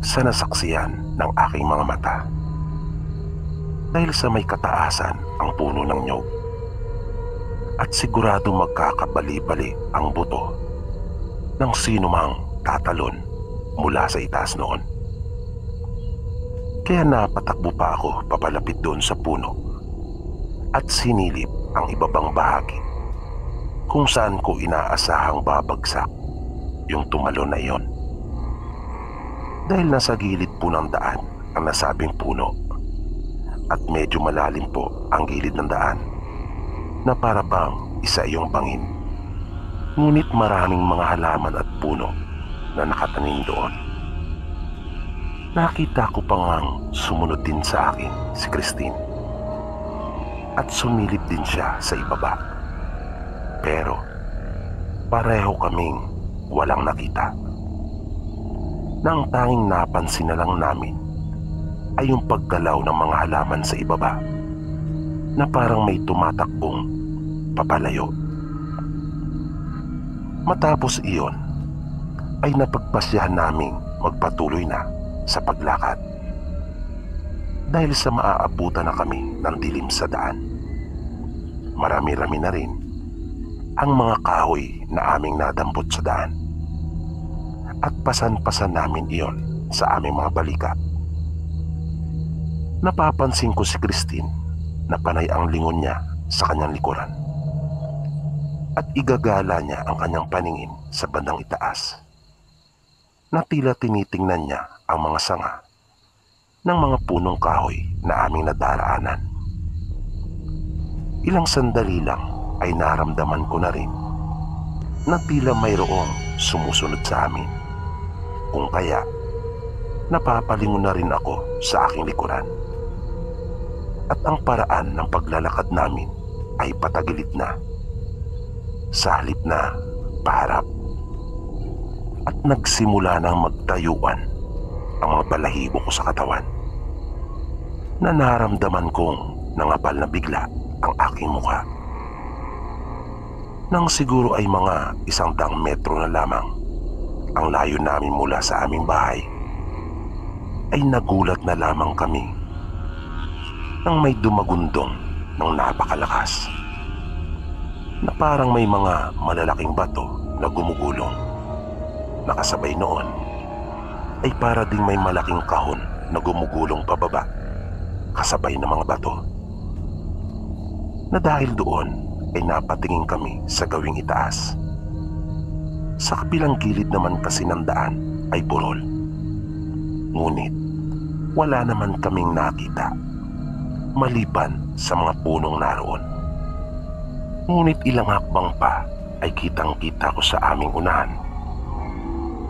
sa nasaksiyan ng aking mga mata dahil sa may kataasan ang puno ng nyog at sigurado magkakabali-bali ang buto ng sino mang tatalon mula sa itaas noon. Kaya napatakbo pa ako papalapit doon sa puno at sinilip ang ibabang bahagi kung saan ko inaasahang babagsak yung tumalon na iyon. Dahil nasa gilid po ng daan ang nasabing puno at medyo malalim po ang gilid ng daan na para bang isa iyong bangin. Ngunit maraming mga halaman at puno na nakatanim doon. Nakita ko pa ngang sumunod din sa akin si Christine at sumilip din siya sa ibaba. Pero pareho kaming walang nakita. Nang tanging napansin na lang namin ay yung paggalaw ng mga halaman sa ibaba na parang may tumatakbong papalayo. Matapos iyon ay napagpasyahan naming magpatuloy na sa paglakad dahil sa maaabutan na kami ng dilim sa daan. Marami-rami na rin ang mga kahoy na aming nadampot sa daan at pasan-pasan namin iyon sa aming mga balikat. Napapansin ko si Christine na panay ang lingon niya sa kanyang likuran at igagala niya ang kanyang paningin sa bandang itaas na tila tinitingnan niya ang mga sanga ng mga punong kahoy na aming nadaraanan. Ilang sandali lang ay naramdaman ko na rin na tila mayroong sumusunod sa amin, kung kaya napapalingon na rin ako sa aking likuran. At ang paraan ng paglalakad namin ay patagilid na sa halip na paharap. At nagsimula nang magtayuan ang mga balahibo ko sa katawan na naramdaman kong nangapal na bigla ang aking mukha. Nang siguro ay mga 100 metro na lamang ang layo namin mula sa aming bahay, ay nagulat na lamang kami nang may dumagundong ng napakalakas na parang may mga malalaking bato na gumugulong. Nakasabay noon ay para ding may malaking kahon na gumugulong pababa kasabay ng mga bato, na dahil doon ay napatingin kami sa gawing itaas. Sa kabilang gilid naman kasi ng daan ay burol, ngunit wala naman kaming nakita maliban sa mga punong naroon. Ngunit ilang hakbang pa ay kitang-kita ko sa aming unahan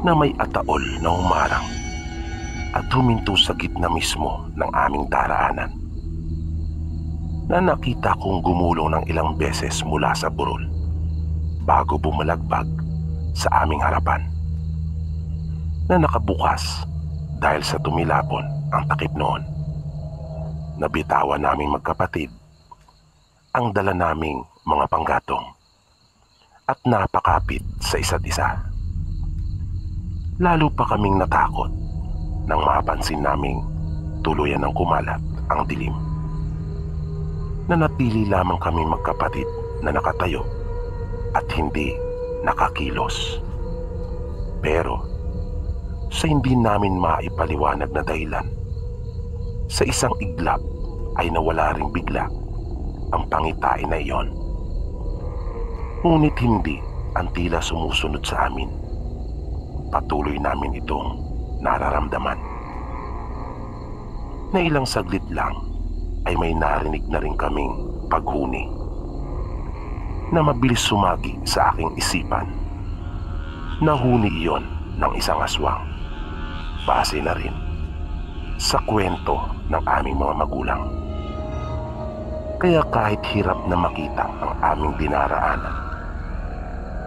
na may ataol na humarang at huminto sa gitna mismo ng aming daraanan, na nakita kong gumulong ng ilang beses mula sa burol bago bumalagbag sa aming harapan, na nakabukas dahil sa tumilapon ang takip noon. Nabitawan naming magkapatid ang dala naming mga panggatong at napakapit sa isa't isa. Lalo pa kaming natakot nang mapansin naming tuluyan ng kumalat ang dilim. Nanatili lamang kaming magkapatid na nakatayo at hindi nakakilos. Pero sa hindi namin maipaliwanag na dahilan, sa isang iglap ay nawala ring bigla ang pangitain na iyon. Ngunit hindi ang tila sumusunod sa amin. Patuloy namin itong nararamdaman. Na ilang saglit lang ay may narinig na rin kaming paghuni na mabilis sumagi sa aking isipan. Nahuni iyon ng isang aswang, base na rin sa kwento ng aming mga magulang. Kaya kahit hirap na makita ang aming dinaraanan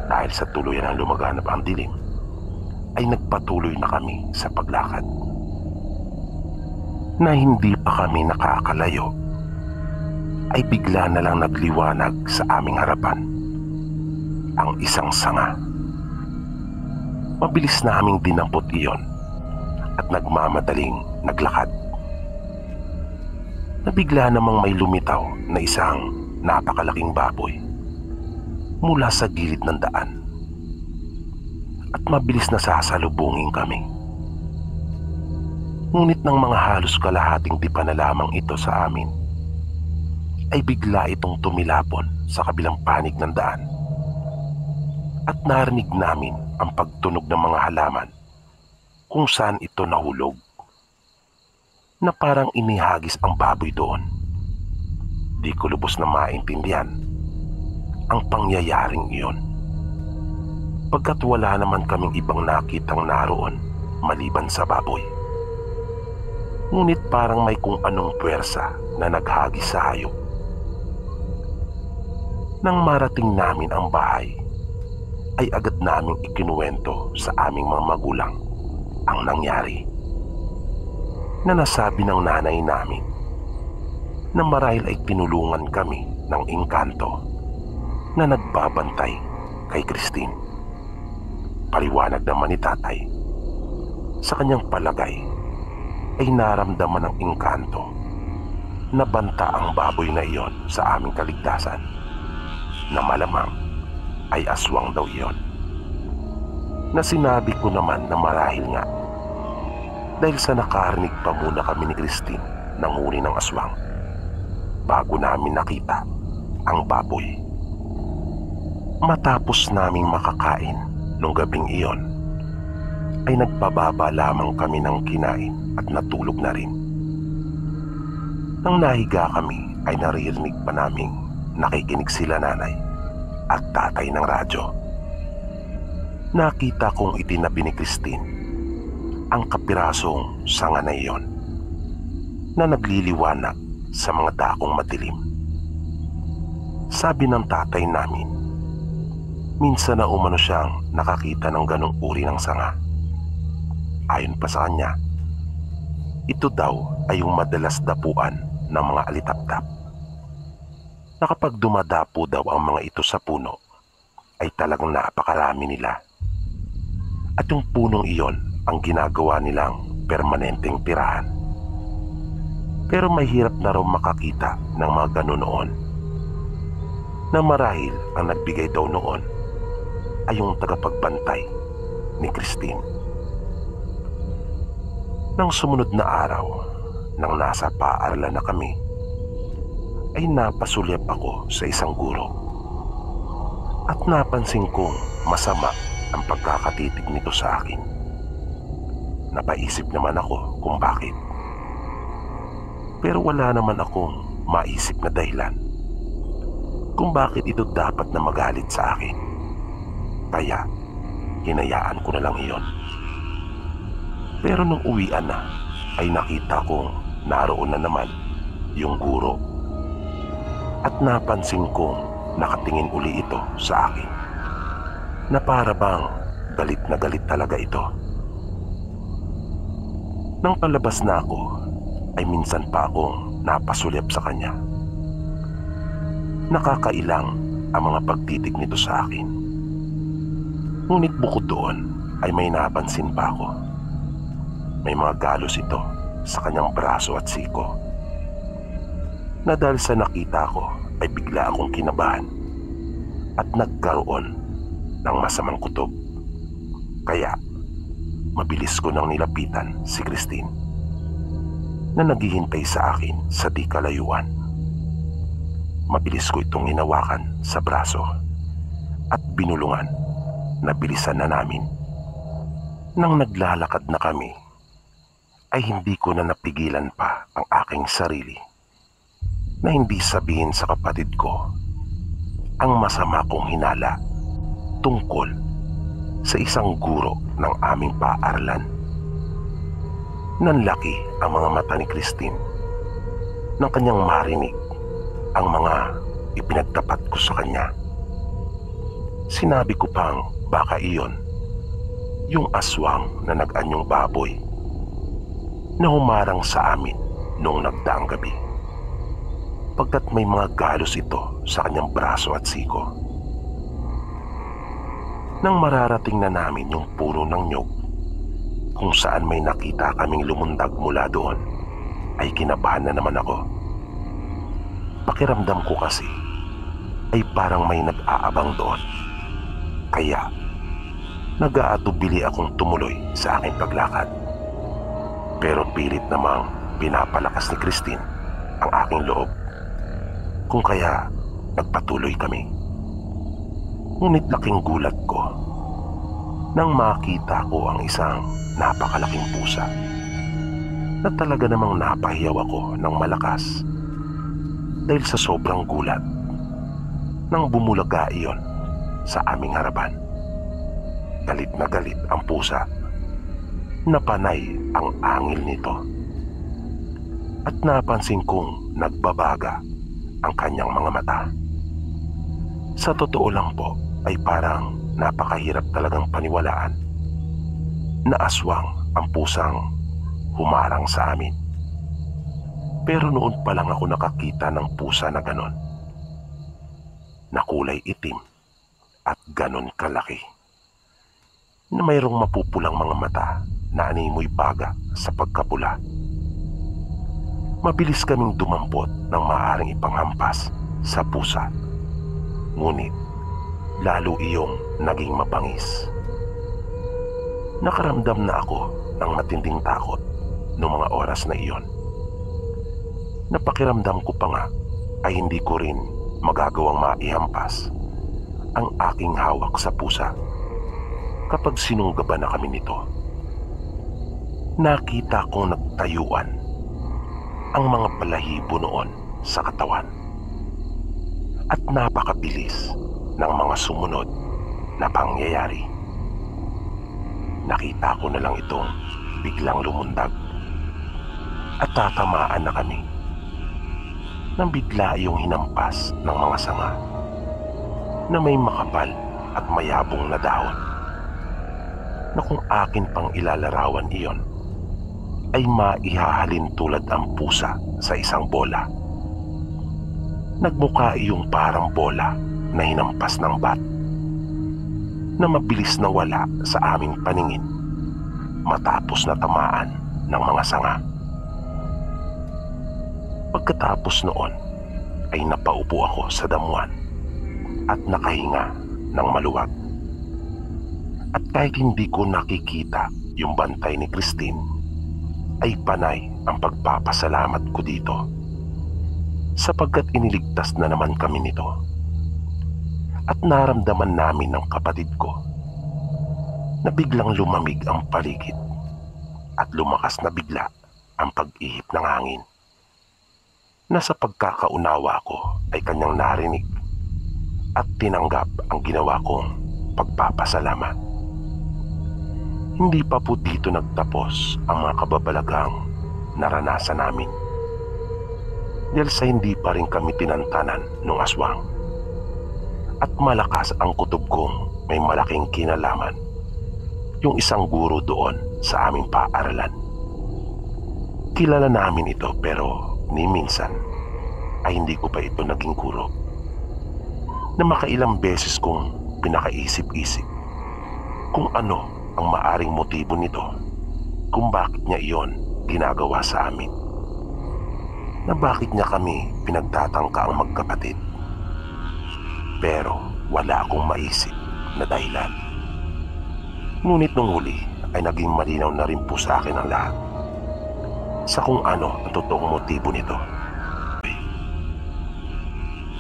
dahil sa tuluyan ng lumaganap ang dilim, ay nagpatuloy na kami sa paglakad. Na hindi pa kami nakakalayo, ay bigla na lang nagliwanag sa aming harapan ang isang sanga. Mabilis na aming dinampot iyon at nagmamadaling naglakad. Nabigla namang may lumitaw na isang napakalaking baboy mula sa gilid ng daan at mabilis na sasalubungin kami. Ngunit nang mga halos kalahating dipa na lamang ito sa amin, ay bigla itong tumilapon sa kabilang panig ng daan at narinig namin ang pagtunog ng mga halaman kung saan ito nahulog, na parang inihagis ang baboy doon. Di ko lubos na maintindihan ang pangyayaring iyon, pagkat wala naman kaming ibang nakitang naroon maliban sa baboy. Ngunit parang may kung anong puwersa na naghagis sa hayop. Nang marating namin ang bahay, ay agad naming ikinuwento sa aming mga magulang ang nangyari, na nasabi ng nanay namin na marahil ay tinulungan kami ng engkanto na nagbabantay kay Christine. Paliwanag naman ni tatay, sa kanyang palagay ay naramdaman ng engkanto na banta ang baboy na iyon sa aming kaligtasan, na malamang ay aswang daw iyon. Na sinabi ko naman na marahil nga dahil sa nakarinig pa muna kami ni Christine ng huni ng aswang bago namin nakita ang baboy. Matapos naming makakain nung gabing iyon, ay nagpababa lamang kami ng kinain at natulog na rin. Nang nahiga kami ay naririnig pa naming nakikinig sila nanay at tatay ng radyo. Nakita kong itinabi ni Christine ang kapirasong sanga na iyon na nagliliwanag sa mga dakong madilim. Sabi ng tatay namin, minsan na umano siyang nakakita ng ganong uri ng sanga. Ayon pa sa kanya, ito daw ay yung madalas dapuan ng mga alitaptap, na kapag dumadapo daw ang mga ito sa puno ay talagang napakarami nila, at yung punong iyon ang ginagawa nilang permanenteng tirahan. Pero mahirap na raw makakita ng mga ganun noon, na marahil ang nagbigay daw noon ay yung tagapagbantay ni Christine. Nang sumunod na araw, nang nasa paaralan na kami, ay napasulyap ako sa isang guro at napansin kong masama ang pagkakatitig nito sa akin. Napaisip naman ako kung bakit, pero wala naman akong maisip na dahilan kung bakit ito dapat na magalit sa akin. Kaya hinayaan ko na lang iyon. Pero nung uwian na ay nakita kong naroon na naman yung guro, at napansin kong nakatingin uli ito sa akin, na para bang galit na galit talaga ito. Nang palabas na ako ay minsan pa akong napasulyap sa kanya. Nakakailang ang mga pagtitig nito sa akin. Ngunit bukod doon ay may napansin pa ako. May mga galos ito sa kanyang braso at siko, na dahil sa nakita ko ay bigla akong kinabahan at nagkaroon ng masamang kutob. Kaya mabilis ko nang nilapitan si Christine na naghihintay sa akin sa di kalayuan. Mabilis ko itong hinawakan sa braso at binulungan na bilisan na namin. Nang naglalakad na kami ay hindi ko na napigilan pa ang aking sarili na hindi sabihin sa kapatid ko ang masama kong hinala tungkol sa isang guro ng aming paaralan. Nanlaki ang mga mata ni Christine nang kanyang marinig ang mga ipinagtapat ko sa kanya. Sinabi ko pang baka iyon yung aswang na nag-anyong baboy na humarang sa amin noong nagdaang gabi, pagkat may mga galos ito sa kanyang braso at siko. Nang mararating na namin yung puno ng nyog kung saan may nakita kaming lumundag mula doon, ay kinabahan na naman ako. Pakiramdam ko kasi ay parang may nag-aabang doon, kaya nag-aatubili akong tumuloy sa aking paglakad. Pero pilit namang pinapalakas ni Christine ang aking loob, kung kaya nagpatuloy kami. Ngunit laking gulat ko nang makita ko ang isang napakalaking pusa na talaga namang napahiyaw ako ng malakas dahil sa sobrang gulat nang bumulaga iyon sa aming harapan. Galit na galit ang pusa, na panay ang angil nito, at napansin kong nagbabaga ang kanyang mga mata. Sa totoo lang po ay parang napakahirap talagang paniwalaan na aswang ang pusang humarang sa amin. Pero noon pa lang ako nakakita ng pusa na ganon, na kulay itim at ganon kalaki, na mayroong mapupulang mga mata na animoy baga sa pagkapula. Mabilis kaming dumampot ng maaaring ipanghampas sa pusa, ngunit lalo iyong naging mabangis. Nakaramdam na ako ng matinding takot noong mga oras na iyon. Napakiramdam ko pa nga ay hindi ko rin magagawang maihampas ang aking hawak sa pusa kapag sinunggaban na kami nito. Nakita kong nagtayuan ang mga balahibo noon sa katawan at napakabilis ng mga sumunod na pangyayari. Nakita ko na lang itong biglang lumundag at tatamaan na kami nang bigla iyong hinampas ng mga sanga na may makapal at mayabong na dahon, na kung akin pang ilalarawan iyon ay maihahalin tulad ang pusa sa isang bola. Nagmukha iyong parang bola na hinampas ng bat, na mabilis na wala sa aming paningin matapos na tamaan ng mga sanga. Pagkatapos noon ay napaupo ako sa damuhan at nakahinga ng maluwag. At kahit hindi ko nakikita yung bantay ni Christine, ay panay ang pagpapasalamat ko dito, sapagkat iniligtas na naman kami nito. At naramdaman namin ng kapatid ko na biglang lumamig ang paligid at lumakas na bigla ang pag-ihip ng hangin, na sa pagkakaunawa ko ay kanyang narinig at tinanggap ang ginawa kong pagpapasalamat. Hindi pa po dito nagtapos ang mga kababalaghang naranasan namin, dahil sa hindi pa rin kami tinantanan ng aswang. At malakas ang kutob kong may malaking kinalaman yung isang guro doon sa aming paaralan. Kilala namin ito, pero ni minsan ay hindi ko pa ito naging guro, na makailang beses kong pinakaisip-isip kung ano ang maaring motibo nito, kung bakit niya iyon ginagawa sa amin, na bakit niya kami pinagtatangka ang magkapatid. Pero wala akong maisip na dahilan. Ngunit nung huli ay naging malinaw na rin po sa akin ang lahat sa kung ano ang totoong motibo nito.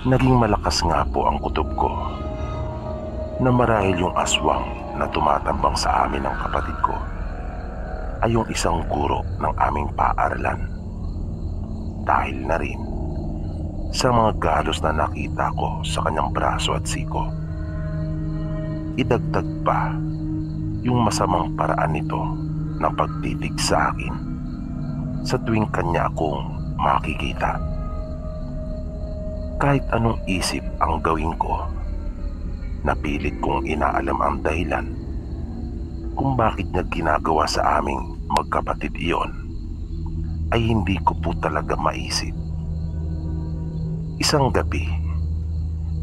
Naging malakas nga po ang kutob ko na marahil yung aswang na tumatambang sa amin ng kapatid ko ay yung isang guro ng aming paaralan. Dahil na rin sa mga galos na nakita ko sa kanyang braso at siko. Idagdag pa yung masamang paraan nito ng pagtitig sa akin sa tuwing kanya akong makikita. Kahit anong isip ang gawin ko, napilit kong inaalam ang dahilan kung bakit niya ginagawa sa aming magkapatid iyon, ay hindi ko po talaga maisip. Isang gabi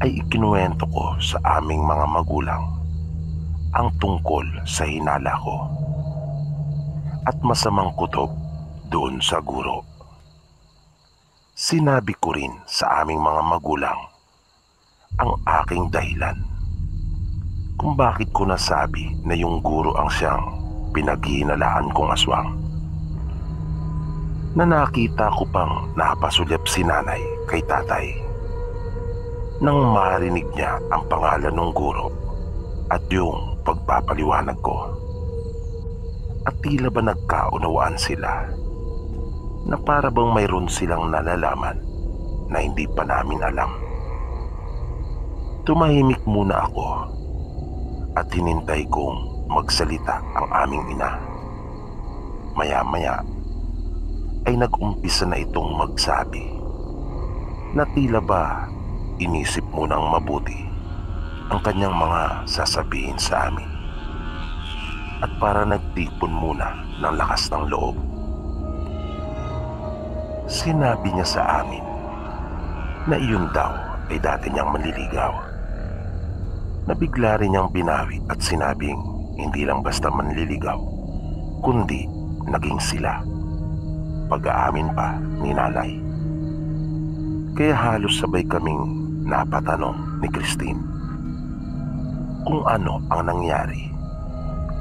ay ikinuwento ko sa aming mga magulang ang tungkol sa hinala ko at masamang kutob doon sa guro. Sinabi ko rin sa aming mga magulang ang aking dahilan kung bakit ko nasabi na yung guro ang siyang pinaghihinalaan kong aswang, na nakita ko pang napasulyap si nanay kay tatay nang marinig niya ang pangalan ng guro at yung pagpapaliwanag ko. At tila ba nagkaunawaan sila na para bang mayroon silang nalalaman na hindi pa namin alam. Tumahimik muna ako at hinintay kong magsalita ang aming ina. Maya-maya ay nag-umpisa na itong magsabi na tila ba inisip munang mabuti ang kanyang mga sasabihin sa amin, at para nagtipon muna ng lakas ng loob. Sinabi niya sa amin na iyon daw ay dati niyang manliligaw. Nabigla rin niyang binawi at sinabing hindi lang basta manliligaw, kundi naging sila. Pag-aamin pa ni nanay. Kaya halos sabay kaming napatanong ni Christine kung ano ang nangyari,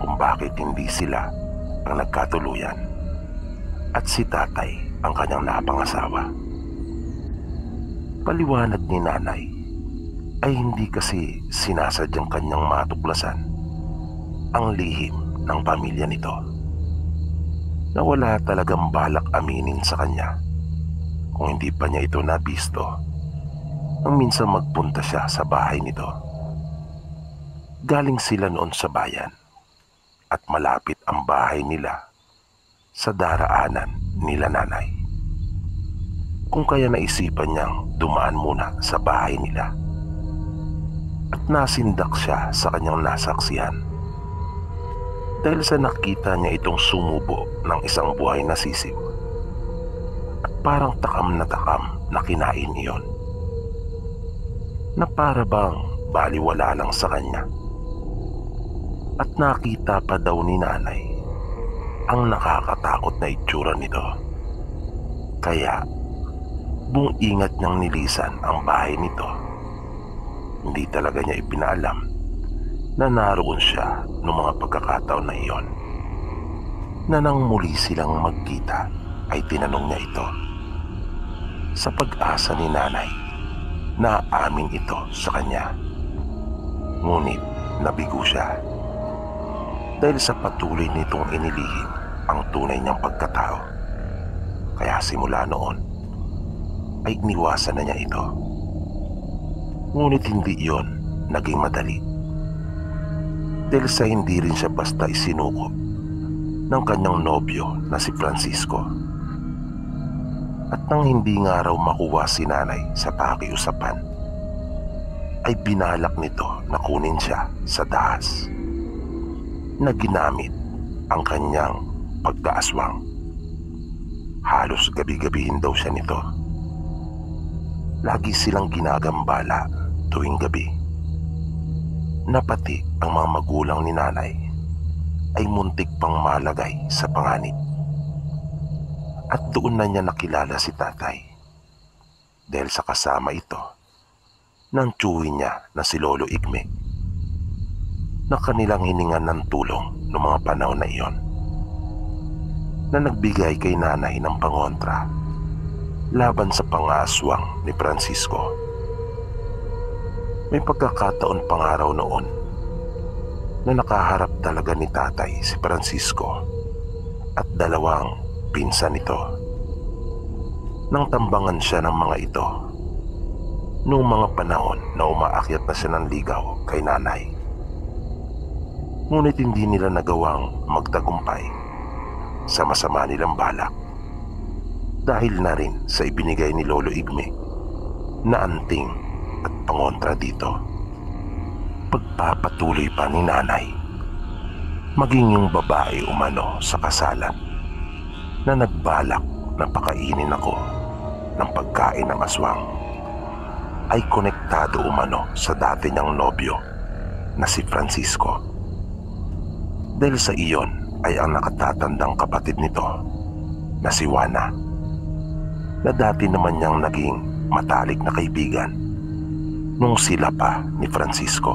kung bakit hindi sila ang nagkatuluyan at si tatay ang kanyang napangasawa. Paliwanag ni nanay ay hindi kasi sinasadyang kanyang matuklasan ang lihim ng pamilya nito, na wala talagang balak aminin sa kanya kung hindi pa niya ito nabisto nang minsan magpunta siya sa bahay nito. Galing sila noon sa bayan at malapit ang bahay nila sa daraanan nila nanay. Kung kaya naisipan niyang dumaan muna sa bahay nila at nasindak siya sa kanyang nasaksihan dahil sa nakita niya itong sumubo ng isang buhay na sisiw at parang takam na kinain iyon, na para bang baliwala lang sa kanya. At nakita pa daw ni nanay ang nakakatakot na itsura nito. Kaya buong ingat niyang nilisan ang bahay nito. Hindi talaga niya ipinaalam na naroon siya noong mga pagkakataon na iyon, na nang muli silang magkita ay tinanong niya ito. Sa pag-asa ni nanay na aamin ito sa kanya, ngunit nabigo siya dahil sa patuloy nitong inilihim ang tunay niyang pagkatao. Kaya simula noon ay iniwasan na niya ito. Ngunit hindi iyon naging madali, dahil sa hindi rin siya basta isinuko ng kanyang nobyo na si Francisco. At nang hindi nga raw makuha si nanay sa pakiusapan, ay binalak nito na kunin siya sa dahas na ginamit ang kanyang pagkaaswang. Halos gabi-gabihin daw siya nito. Lagi silang ginagambala tuwing gabi, na pati ang mga magulang ni nanay ay muntik pang malagay sa panganib. At doon na niya nakilala si tatay dahil sa kasama ito ng tiyuhin niya na si Lolo Igme, na kanilang hiningan ng tulong noong mga panahon na iyon, na nagbigay kay nanay ng pangontra laban sa pangaswang ni Francisco. May pagkakataon pang araw noon na nakaharap talaga ni tatay si Francisco at dalawang pinsan nito nang tambangan siya ng mga ito noong mga panahon na umaakyat na siya ng ligaw kay nanay. Ngunit hindi nila nagawang magtagumpay sa masama nilang balak, dahil na rin sa ibinigay ni Lolo Igme na anting at pangontra dito. Pagpapatuloy pa ni nanay maging yung babae umano sa kasalan na nagbalak na pakainin ako ng pagkain ng aswang ay konektado umano sa dati niyang nobyo na si Francisco. Dahil sa iyon ay ang nakatatandang kapatid nito na si Juana, na dati naman niyang naging matalik na kaibigan nung sila pa ni Francisco.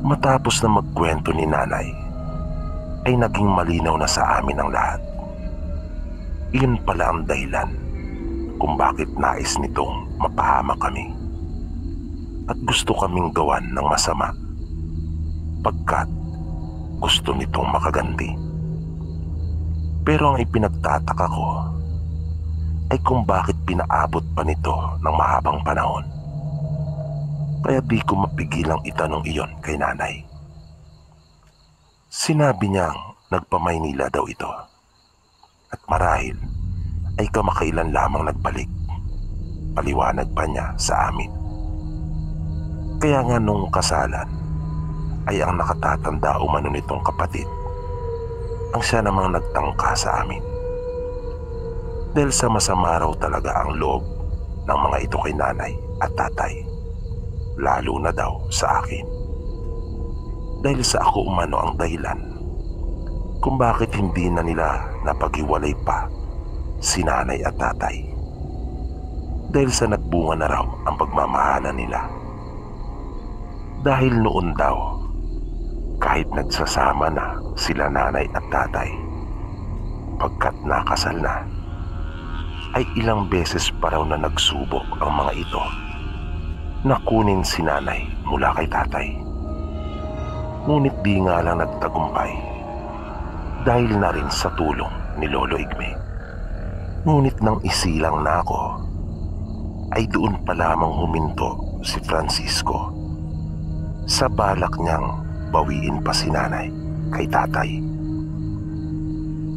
Matapos na magkwento ni nanay ay naging malinaw na sa amin ang lahat. Iyon pala ang dahilan kung bakit nais nitong mapahamak kami at gusto kaming gawan ng masama, pagkat gusto nitong makaganti. Pero ang ipinagtataka ko ay kung bakit pinaabot pa nito ng mahabang panahon. Kaya di ko mapigilang itanong iyon kay nanay. Sinabi niyang nagpa-Maynila daw ito at marahil ay kamakailan lamang nagbalik. Paliwanag pa niya sa amin. Kaya nga nung kasalan ay ang nakatatanda umano nitong kapatid ang siya namang nagtangka sa amin. Dahil sa masama raw talaga ang loob ng mga ito kay nanay at tatay, lalo na daw sa akin. Dahil sa ako umano ang dahilan kung bakit hindi na nila napaghiwalay pa si nanay at tatay. Dahil sa nagbunga na raw ang pagmamahalan nila. Dahil noon daw, kahit nagsasama na sila nanay at tatay, pagkat nakasal na, ay ilang beses pa raw na nagsubok ang mga ito na kunin si nanay mula kay tatay. Ngunit di nga lang nagtagumpay dahil na rin sa tulong ni Lolo Igme. Ngunit nang isilang na ako, ay doon pa lamang huminto si Francisco sa balak niyang bawiin pa si nanay kay tatay.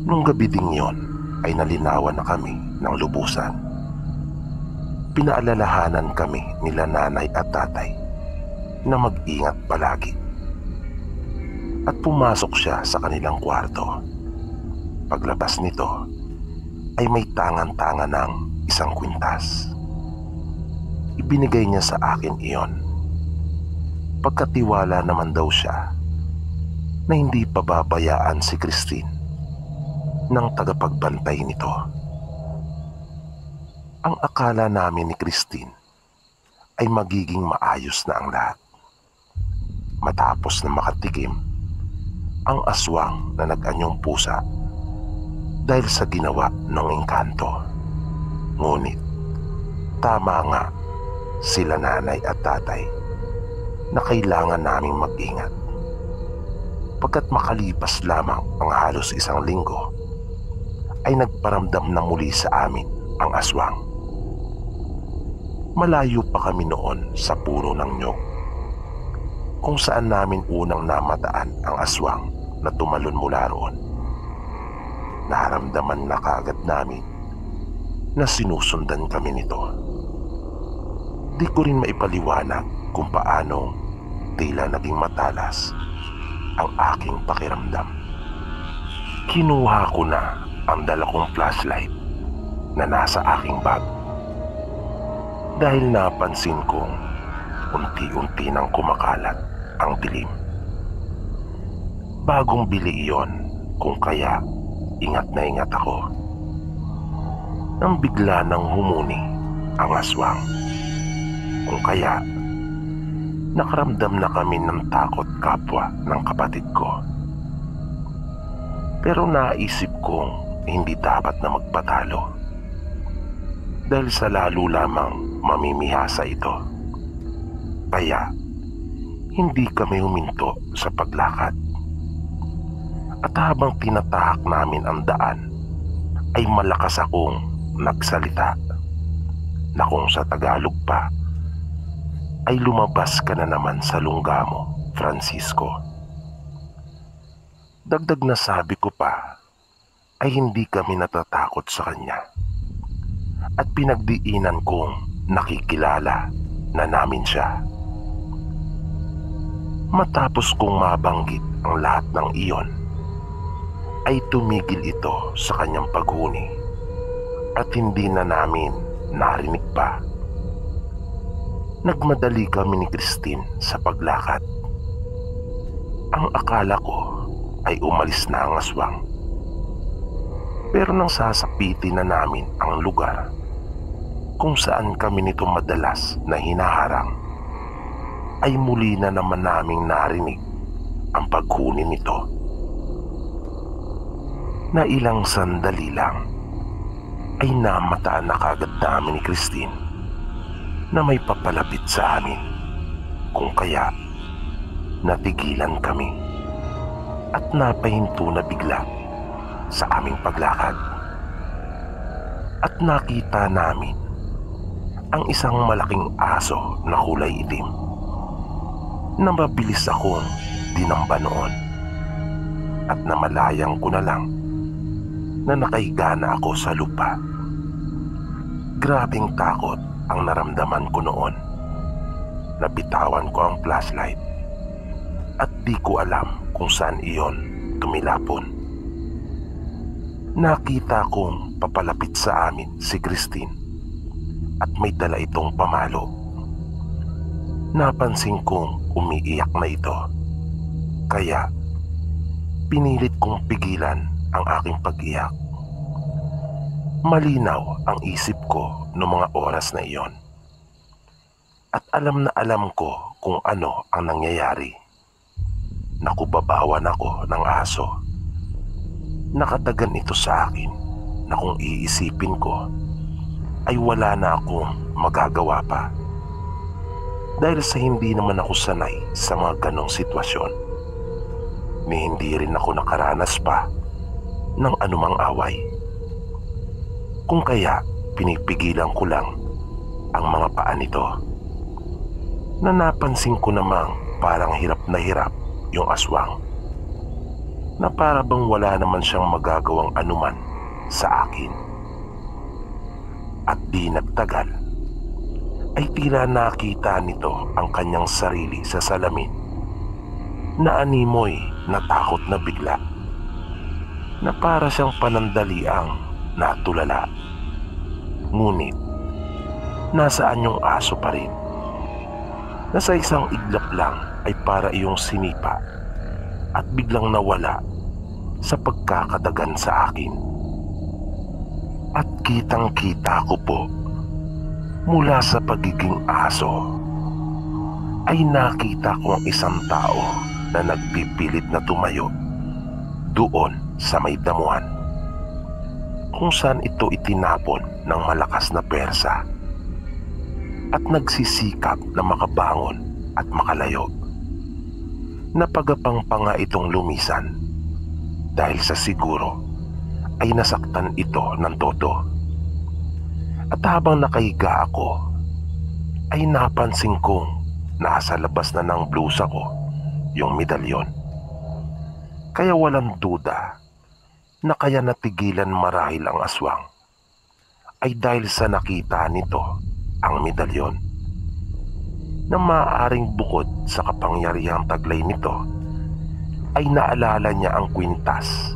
Nung gabi ding yon ay nalinawan na kami ng lubusan. Pinaalalahanan kami nila nanay at tatay na mag-ingat palagi. At pumasok siya sa kanilang kwarto. Paglabas nito ay may tangan-tangan ng isang kwintas. Ibinigay niya sa akin iyon. Pagkatiwala naman daw siya na hindi pababayaan si Christine ng tagapagbantay nito. Ang akala namin ni Christine ay magiging maayos na ang lahat. Matapos na makatikim ang aswang na nag-anyong pusa dahil sa ginawa ng engkanto. Ngunit tama nga sila nanay at tatay na kailangan naming mag-ingat. Pagkat makalipas lamang ang halos isang linggo, ay nagparamdam na muli sa amin ang aswang. Malayo pa kami noon sa puno ng nyog, kung saan namin unang namataan ang aswang na tumalon mula roon. Naramdaman na kaagad namin na sinusundan kami nito. Di ko rin maipaliwanag kung paanong tila naging matalas ang aking pakiramdam. Kinuha ko na ang dala kong flashlight na nasa aking bag dahil napansin kong unti-unti nang kumakalat ang dilim. Bagong bili iyon, kung kaya ingat na ingat ako. Nang bigla nang humuni ang aswang, kung kaya nakaramdam na kami ng takot kapwa ng kapatid ko. Pero naisip kong hindi dapat na magpatalo dahil sa lalo lamang mamimihasa ito. Kaya hindi kami huminto sa paglakad. At habang tinatahak namin ang daan, ay malakas akong nagsalita na kung sa Tagalog pa, ay lumabas ka na naman sa lungga mo, Francisco. Dagdag na sabi ko pa, ay hindi kami natatakot sa kanya. At pinagdiinan kong nakikilala na namin siya. Matapos kong mabanggit ang lahat ng iyon, ay tumigil ito sa kanyang paghuni at hindi na namin narinig pa. Nagmadali kami ni Christine sa paglakad. Ang akala ko ay umalis na ang aswang. Pero nang sasapitin na namin ang lugar kung saan kami nito madalas na hinaharang, ay muli na naman naming narinig ang paghuni nito. Na ilang sandali lang ay namataan na kagad namin ni Christine na may papalapit sa amin, kung kaya natigilan kami at napahinto na bigla sa aming paglakad. At nakita namin ang isang malaking aso na kulay itim na mabilis akong dinamba noon at namalayang ko na lang na nakahiga na ako sa lupa. Grabing takot ang naramdaman ko noon. Nabitawan ko ang flashlight at di ko alam kung saan iyon tumilapon. Nakita kong papalapit sa amin si Christine at may dala itong pamalo. Napansin kong umiiyak na ito, kaya pinilit kong pigilan ang aking pag-iyak. Malinaw ang isip ko noong mga oras na iyon. At alam na alam ko kung ano ang nangyayari. Nakubabawan ako ng aso. Nakatagan ito sa akin na kung iisipin ko ay wala na akong magagawa pa. Dahil sa hindi naman ako sanay sa mga ganong sitwasyon, ni hindi rin ako nakaranas pa ng anumang away. Kung kaya pinipigilan ko lang ang mga paa nito, na napansin ko namang parang hirap na hirap yung aswang, na para bang wala naman siyang magagawang anuman sa akin. At di nagtagal ay tila nakita nito ang kanyang sarili sa salamin, na animoy natakot na bigla, na para siyang panandaliang natulala. Ngunit nasaan yung aso pa rin, na sa isang iglap lang ay para iyong sinipa at biglang nawala sa pagkakadagan sa akin. At kitang-kita ko po, mula sa pagiging aso ay nakita ko ang isang tao na nagpipilit na tumayo doon sa may damuhan, kung saan ito itinapon ng malakas na persa, at nagsisikap na makabangon at makalayo. Napagapang pa nga itong lumisan dahil sa siguro ay nasaktan ito ng todo. At habang nakahiga ako ay napansin kong nasa labas na ng blusa ko yung medalyon. Kaya walang duda na kaya natigilan marahil ang aswang ay dahil sa nakita nito ang medalyon, na maaaring bukod sa kapangyarihang taglay nito ay naalala niya ang kwintas,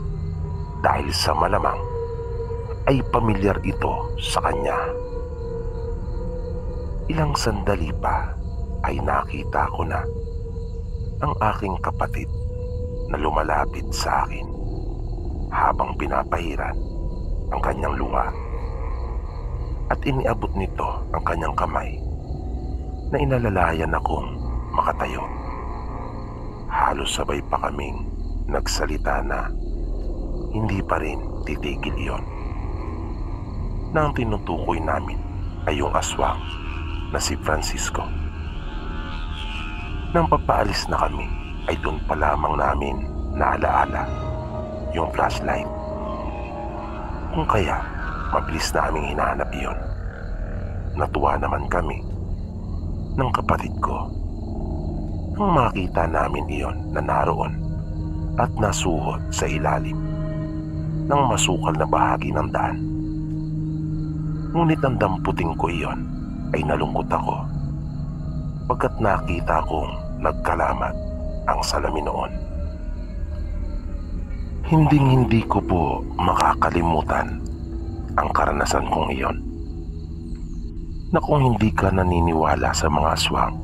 dahil sa malamang ay pamilyar ito sa kanya. Ilang sandali pa ay nakita ko na ang aking kapatid na lumalapit sa akin habang pinapahiran ang kanyang luha, at iniabot nito ang kanyang kamay na inalalayan akong makatayo. Halos sabay pa kaming nagsalita na hindi pa rin titigil iyon, na ang tinutukoy namin ay yung aswang na si Francisco. Nang papaalis na kami ay doon pa lamang namin naalaala yung flashlight. Kung kaya mabilis na aming hinahanap iyon. Natuwa naman kami ng kapatid ko nang makita namin iyon na naroon at nasuhot sa ilalim ng masukal na bahagi ng daan. Ngunit ang damputing ko iyon ay nalungkot ako, pagkat nakita kong nagkalamat ang salamin noon. Hinding-hindi ko po makakalimutan ang karanasan kong iyon, na kung hindi ka naniniwala sa mga aswang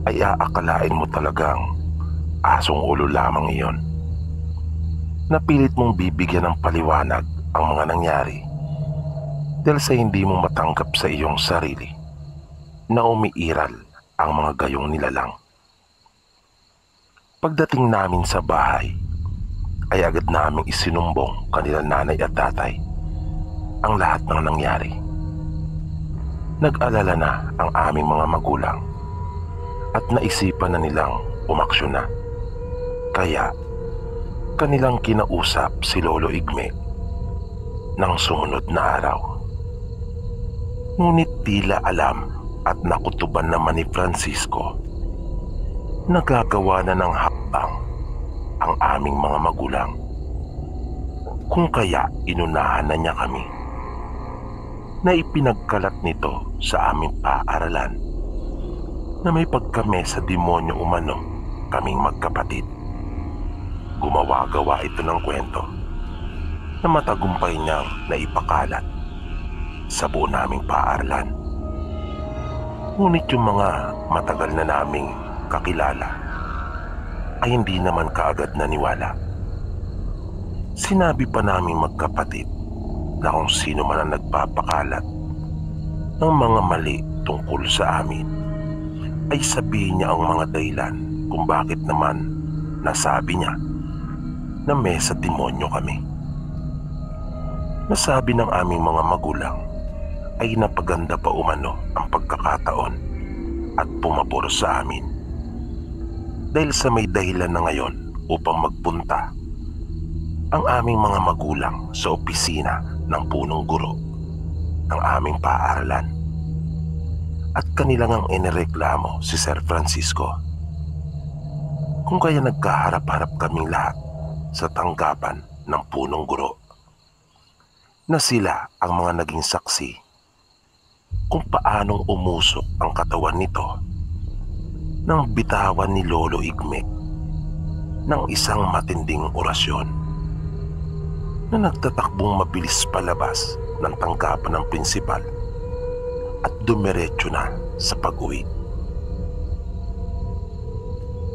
ay aakalain mo talagang asong ulo lamang iyon. Napilit mong bibigyan ng paliwanag ang mga nangyari dahil sa hindi mo matanggap sa iyong sarili na umiiral ang mga gayong nilalang. Pagdating namin sa bahay ay agad naming isinumbong kanilang nanay at tatay ang lahat ng nangyari. Nag-alala na ang aming mga magulang at naisipan na nilang umaksyon na. Kaya kanilang kinausap si Lolo Igme ng sumunod na araw. Ngunit tila alam at nakutuban naman ni Francisco na gagawa na ng hakbang ang aming mga magulang. Kung kaya inunahan na niya kami, na ipinagkalat nito sa aming paaralan na may pagkame sa demonyo umano kaming magkapatid. Gumawa-gawa ito ng kwento na matagumpay niyang naipakalat sa buo naming paaralan. Ngunit yung mga matagal na naming kakilala ay hindi naman kaagad naniwala. Sinabi pa naming magkapatid na kung sino man ang nagpapakalat ng mga mali tungkol sa amin ay sabihin niya ang mga dahilan kung bakit naman nasabi niya na may sa demonyo kami. Nasabi ng aming mga magulang ay napaganda pa umano ang pagkakataon at pumabor sa amin. Dahil sa may dahilan na ngayon upang magpunta ang aming mga magulang sa opisina ng punong guro ng aming paaralan. At kanilang ang inireklamo si Sir Francisco. Kung kaya nagkaharap-harap kaming lahat sa tanggapan ng punong guro na sila ang mga naging saksi kung paanong umusok ang katawan nito nang bitawan ni Lolo Igme ng isang matinding orasyon na nagtatakbong mabilis palabas ng tanggapan ng prinsipal at dumiretso na sa pag-uwi.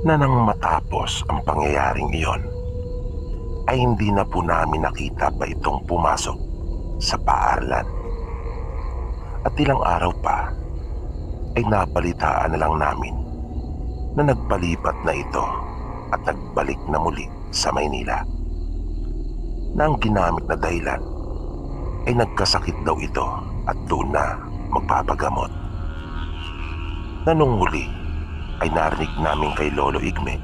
Na nang matapos ang pangyayaring iyon ay hindi na po namin nakita pa itong pumasok sa paaralan. At ilang araw pa ay napalitaan na lang namin na nagpalipat na ito at nagbalik na muli sa Maynila. Na ang ginamit na dahilan ay nagkasakit daw ito at doon na magpapagamot. Na nung huli ay narinig namin kay Lolo Igme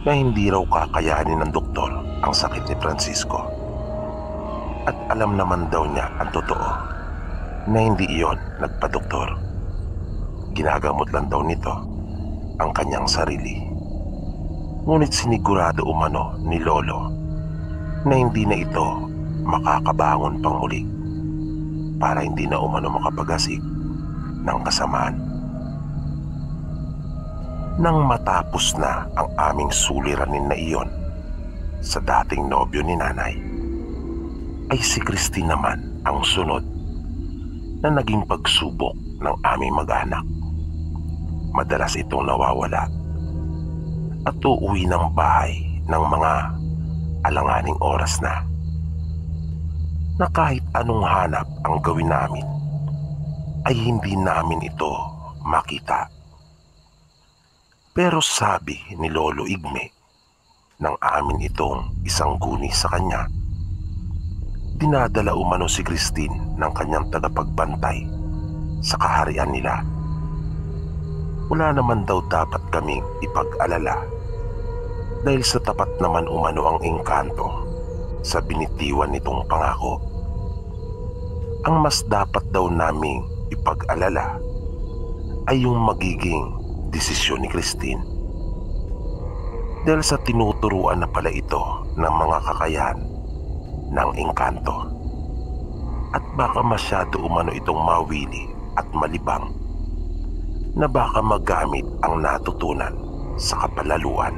na hindi raw kakayanin ng doktor ang sakit ni Francisco. At alam naman daw niya ang totoo na hindi iyon nagpa-doktor. Ginagamot lang daw nito ang kanyang sarili. Ngunit sinigurado umano ni Lolo na hindi na ito makakabangon pang muli para hindi na umano makapagasig ng kasamaan. Nang matapos na ang aming suliranin na iyon sa dating nobyo ni nanay, ay si Christine naman ang sunod na naging pagsubok ng aming mag-anak. Madalas itong nawawala at uuwi ng bahay ng mga alanganing oras na kahit anong hanap ang gawin namin ay hindi namin ito makita. Pero sabi ni Lolo Igme nang amin itong isang guni sa kanya, dinadala umano si Christine ng kanyang tagapagbantay sa kaharian nila. Wala naman daw dapat kaming ipag-alala dahil sa tapat naman umano ang engkanto sa binitiwan nitong pangako. Ang mas dapat daw naming ipag-alala ay yung magiging desisyon ni Christine. Dahil sa tinuturuan na pala ito ng mga kakayahan ng engkanto. At baka masyado umano itong mawili at malibang na baka magamit ang natutunan sa kapalaluan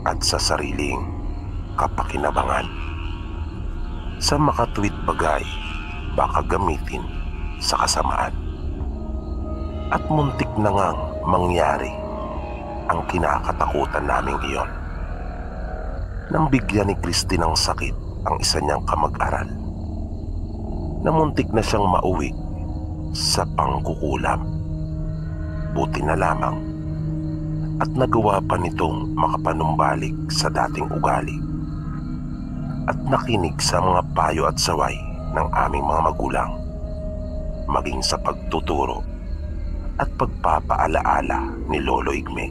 at sa sariling kapakinabangan. Sa makatuwid bagay, baka gamitin sa kasamaan. At muntik na ngang mangyari ang kinakatakutan naming iyon. Nang bigyan ni Christine ng sakit ang isa niyang kamag-aral, na muntik na siyang mauwi sa pangkukulam. Buti na lamang at nagawa pa nitong makapanumbalik sa dating ugali at nakinig sa mga payo at saway ng aming mga magulang, maging sa pagtuturo at pagpapaalaala ni Lolo Igme.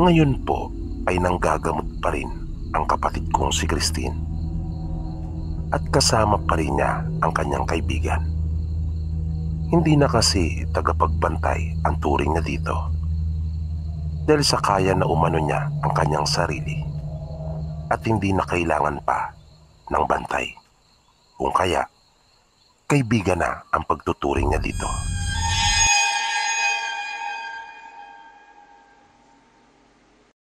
Ngayon po ay nanggagamot pa rin ang kapatid kong si Christine at kasama pa rin niya ang kanyang kaibigan. Hindi na kasi tagapagbantay ang turing niya dito dahil sa kaya na umano niya ang kanyang sarili at hindi na kailangan pa ng bantay. Kung kaya, kaibigan na ang pagtuturing niya dito.